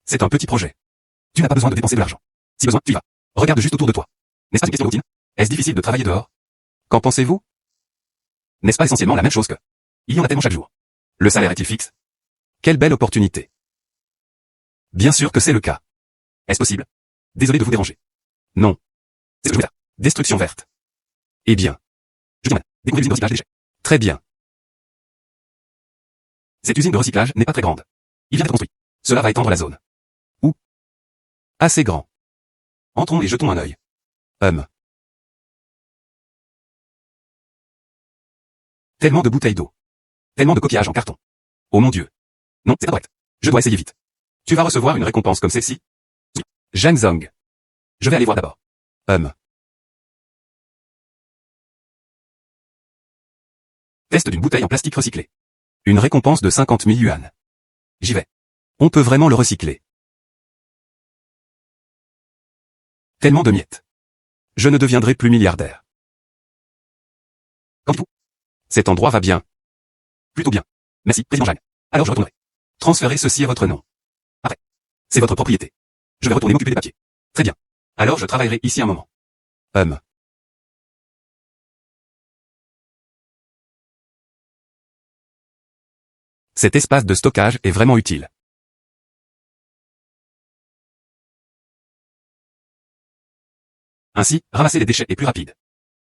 C'est un petit projet. Tu n'as pas besoin de dépenser de l'argent. Si besoin, tu y vas. Regarde juste autour de toi. N'est-ce pas une question de routine? Est-ce difficile de travailler dehors? Qu'en pensez-vous? N'est-ce pas essentiellement la même chose que? Il y en a tellement chaque jour. Le salaire est-il fixe? Quelle belle opportunité. Bien sûr que c'est le cas. Est-ce possible? Désolé de vous déranger. Non. C'est ce que je veux faire. Destruction verte. Eh bien. Je t'emmène. Découvrir l'usine de recyclage des déchets. Très bien. Cette usine de recyclage n'est pas très grande. Il vient d'être construit. Cela va étendre la zone. Où? Assez grand. Entrons et jetons un œil. Tellement de bouteilles d'eau. Tellement de coquillages en carton. Oh mon Dieu. Non, c'est pas correct. Je dois essayer vite. Tu vas recevoir une récompense comme celle-ci. Zhang Zong. Je vais aller voir d'abord. Test d'une bouteille en plastique recyclé. Une récompense de 50 000 yuan. J'y vais. On peut vraiment le recycler. Tellement de miettes. Je ne deviendrai plus milliardaire. Qu'en dites-vous? Cet endroit va bien. Plutôt bien. Merci, Président Zhang. Alors je retournerai. Transférez ceci à votre nom. Après. C'est votre propriété. Je vais retourner m'occuper des papiers. Très bien. Alors je travaillerai ici un moment. Cet espace de stockage est vraiment utile. Ainsi, ramasser les déchets est plus rapide.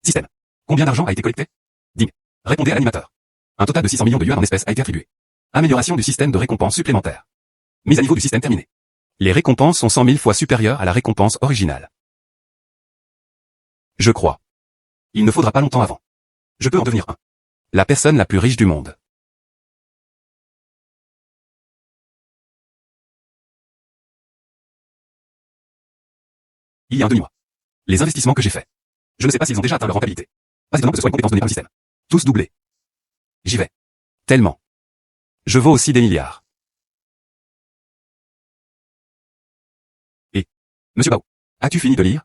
Système. Combien d'argent a été collecté? Ding. Répondez à l'animateur. Un total de 600 millions de yuan en espèces a été attribué. Amélioration du système de récompense supplémentaire. Mise à niveau du système terminée. Les récompenses sont 100 000 fois supérieures à la récompense originale. Je crois. Il ne faudra pas longtemps avant. Je peux en devenir un. La personne la plus riche du monde. Il y a un demi-mois. Les investissements que j'ai faits. Je ne sais pas s'ils ont déjà atteint leur rentabilité. Pas étonnant que ce soit une compétence donnée par le système. Tous doublés. J'y vais. Tellement. Je vaux aussi des milliards. Et, Monsieur Bao, as-tu fini de lire?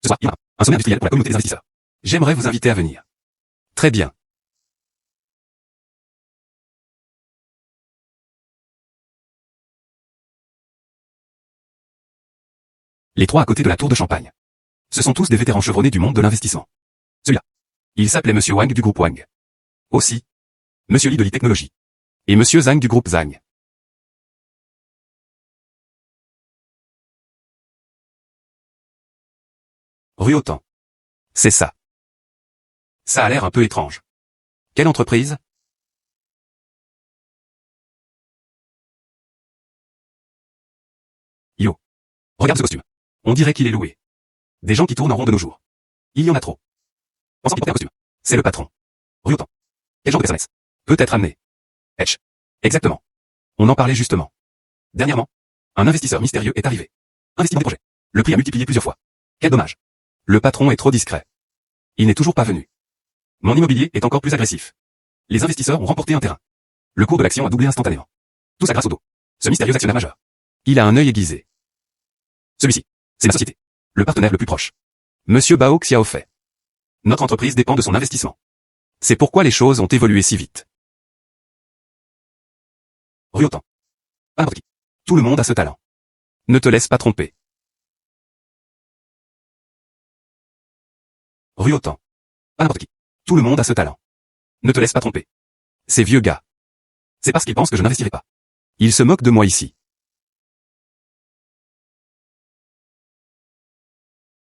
Ce soir, il y a un sommet industriel pour la communauté des investisseurs. J'aimerais vous inviter à venir. Très bien. Les trois à côté de la tour de champagne. Ce sont tous des vétérans chevronnés du monde de l'investissement. Celui-là. Il s'appelait Monsieur Wang du groupe Wang. Aussi. Monsieur Li de Li Technologies. Et Monsieur Zhang du groupe Zhang. Rue Autant. C'est ça. Ça a l'air un peu étrange. Quelle entreprise? Yo. Regarde ce costume. On dirait qu'il est loué. Des gens qui tournent en rond de nos jours. Il y en a trop. Ensemble, ils portent un costume. C'est le patron. Rue Autant. Quel genre de personne est-ce? Peut-être amené. Etch. Exactement. On en parlait justement. Dernièrement, un investisseur mystérieux est arrivé. Investi dans des projets. Le prix a multiplié plusieurs fois. Quel dommage. Le patron est trop discret. Il n'est toujours pas venu. Mon immobilier est encore plus agressif. Les investisseurs ont remporté un terrain. Le cours de l'action a doublé instantanément. Tout ça grâce au dos. Ce mystérieux actionnaire majeur. Il a un œil aiguisé. Celui-ci. C'est ma société. Le partenaire le plus proche. Monsieur Bao Xiaofei. Notre entreprise dépend de son investissement. C'est pourquoi les choses ont évolué si vite. Rue Autant. Pas n'importe qui. Tout le monde a ce talent. Ne te laisse pas tromper. Rue Autant. Pas n'importe qui. Tout le monde a ce talent. Ne te laisse pas tromper. Ces vieux gars. C'est parce qu'ils pensent que je n'investirai pas. Ils se moquent de moi ici.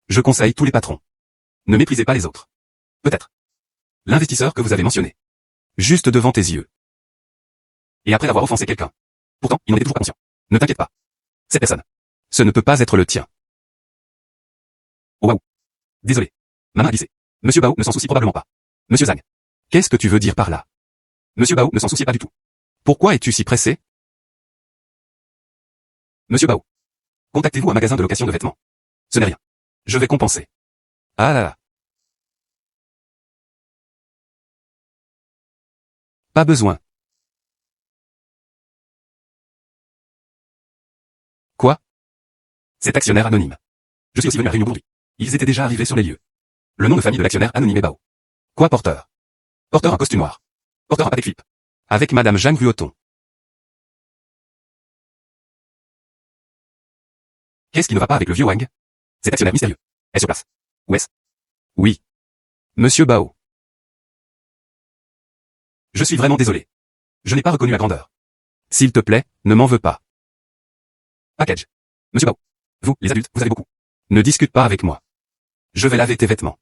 Je conseille tous les patrons. Ne méprisez pas les autres. Peut-être. L'investisseur que vous avez mentionné. Juste devant tes yeux. Et après avoir offensé quelqu'un. Pourtant, il n'en était toujours pas conscient. Ne t'inquiète pas. Cette personne. Ce ne peut pas être le tien. Oh waouh. Désolé. Ma main a glissé. Monsieur Bao ne s'en soucie probablement pas. Monsieur Zhang. Qu'est-ce que tu veux dire par là? Monsieur Bao ne s'en souciait pas du tout. Pourquoi es-tu si pressé? Monsieur Bao. Contactez-vous un magasin de location de vêtements. Ce n'est rien. Je vais compenser. Ah là là. Pas besoin. Quoi? Cet actionnaire anonyme. Je suis aussi venu à la réunion aujourd'hui. Ils étaient déjà arrivés sur les lieux. Le nom de famille de l'actionnaire anonyme est Bao. Quoi porteur? Porteur un costume noir. Porteur un patek flip. Avec Madame Zhang Vuotton. Qu'est-ce qui ne va pas avec le vieux Wang? Cet actionnaire mystérieux. Est sur place. Où est-ce? Oui. Monsieur Bao. Je suis vraiment désolé. Je n'ai pas reconnu la grandeur. S'il te plaît, ne m'en veux pas. Package. Monsieur Bao. Vous, les adultes, vous avez beaucoup. Ne discute pas avec moi. Je vais laver tes vêtements.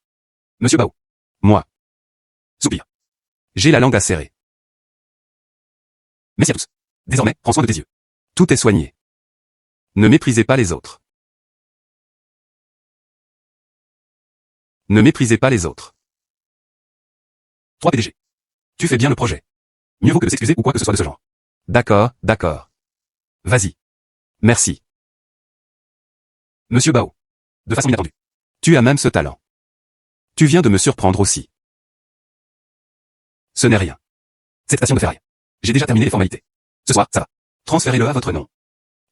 Monsieur Bao. Moi. Soupir. J'ai la langue acérée. Merci à tous. Désormais, prends soin de tes yeux. Tout est soigné. Ne méprisez pas les autres. Ne méprisez pas les autres. 3 PDG. Tu fais bien le projet. Mieux vaut que de s'excuser ou quoi que ce soit de ce genre. D'accord, d'accord. Vas-y. Merci. Monsieur Bao. De façon inattendue. Tu as même ce talent. Tu viens de me surprendre aussi. Ce n'est rien. Cette station de ferraille. J'ai déjà terminé les formalités. Ce soir, ça va. Transférez-le à votre nom.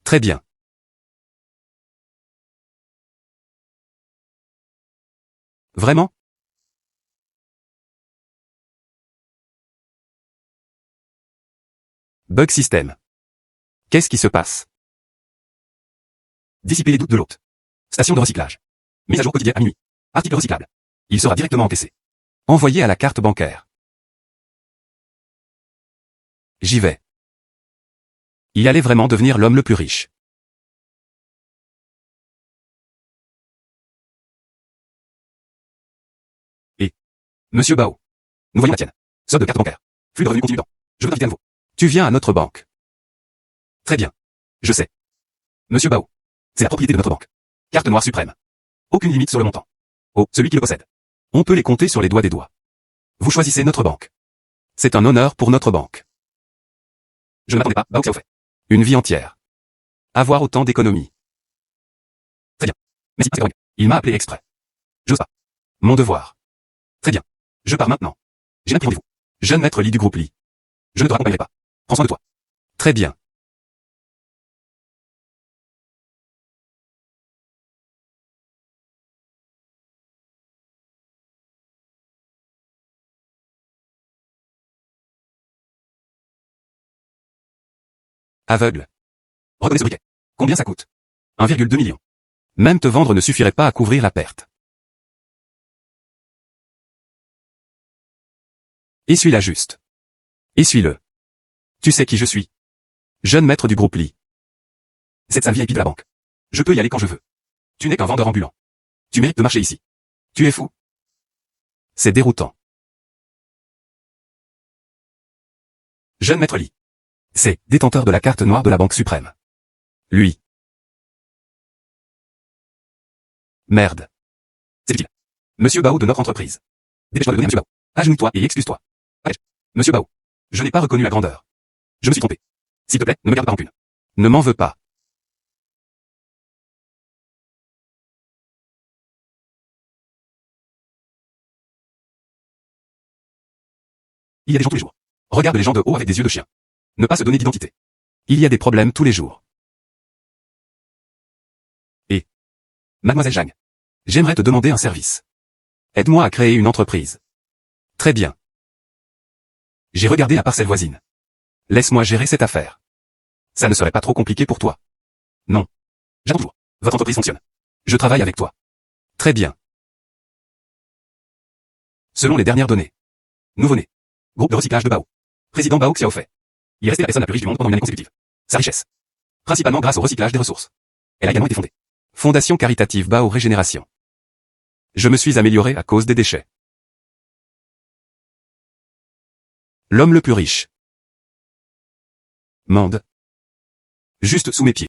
Très bien. Vraiment? Bug système. Qu'est-ce qui se passe? Dissiper les doutes de l'hôte. Station de recyclage. Mise à jour quotidienne à minuit. Article recyclable. Il sera directement encaissé. Envoyé à la carte bancaire. J'y vais. Il allait vraiment devenir l'homme le plus riche. Et Monsieur Bao. Nous voyons la tienne. Solde de carte bancaire. Flux de revenus continu dans. Je veux t'inviter à nouveau. Tu viens à notre banque. Très bien. Je sais. Monsieur Bao. C'est la propriété de notre banque. Carte noire suprême. Aucune limite sur le montant. Oh, celui qui le possède. On peut les compter sur les doigts des doigts. Vous choisissez notre banque. C'est un honneur pour notre banque. Je ne m'attendais pas, Bao Xiaofei. Une vie entière. Avoir autant d'économies. Très bien. Mais si, c'est correct. Il m'a appelé exprès. J'ose pas. Mon devoir. Très bien. Je pars maintenant. J'ai même pris rendez-vous. Jeune maître Li du groupe Li. Je ne te raccompagnerai pas. Prends soin de toi. Très bien. Aveugle. Reconnais ce briquet. Combien ça coûte 1,2 million. Même te vendre ne suffirait pas à couvrir la perte. Essuie-la juste. Essuie-le. Tu sais qui je suis. Jeune maître du groupe Li. Cette salle VIP de la banque. Je peux y aller quand je veux. Tu n'es qu'un vendeur ambulant. Tu mérites de marcher ici. Tu es fou. C'est déroutant. Jeune maître Li. C'est détenteur de la carte noire de la Banque suprême. Lui. Merde. C'est utile. Monsieur Bao de notre entreprise. Dépêche-toi de donner à Monsieur Bao. Agenouille-toi et excuse-toi. Allez. Monsieur Bao. Je n'ai pas reconnu la grandeur. Je me suis trompé. S'il te plaît, ne me garde pas rancune. Ne m'en veux pas. Il y a des gens tous les jours. Regarde les gens de haut avec des yeux de chien. Ne pas se donner d'identité. Il y a des problèmes tous les jours. Et Mademoiselle Zhang. J'aimerais te demander un service. Aide-moi à créer une entreprise. Très bien. J'ai regardé la parcelle voisine. Laisse-moi gérer cette affaire. Ça ne serait pas trop compliqué pour toi. Non. J'attends toujours. Votre entreprise fonctionne. Je travaille avec toi. Très bien. Selon les dernières données. Nouveau-né. Groupe de recyclage de Bao. Président Bao Xiaofei. Il est resté la personne la plus riche du monde pendant une année consécutive. Sa richesse. Principalement grâce au recyclage des ressources. Elle a également été fondée. Fondation caritative Bao Régénération. Je me suis amélioré à cause des déchets. L'homme le plus riche. Mende. Juste sous mes pieds.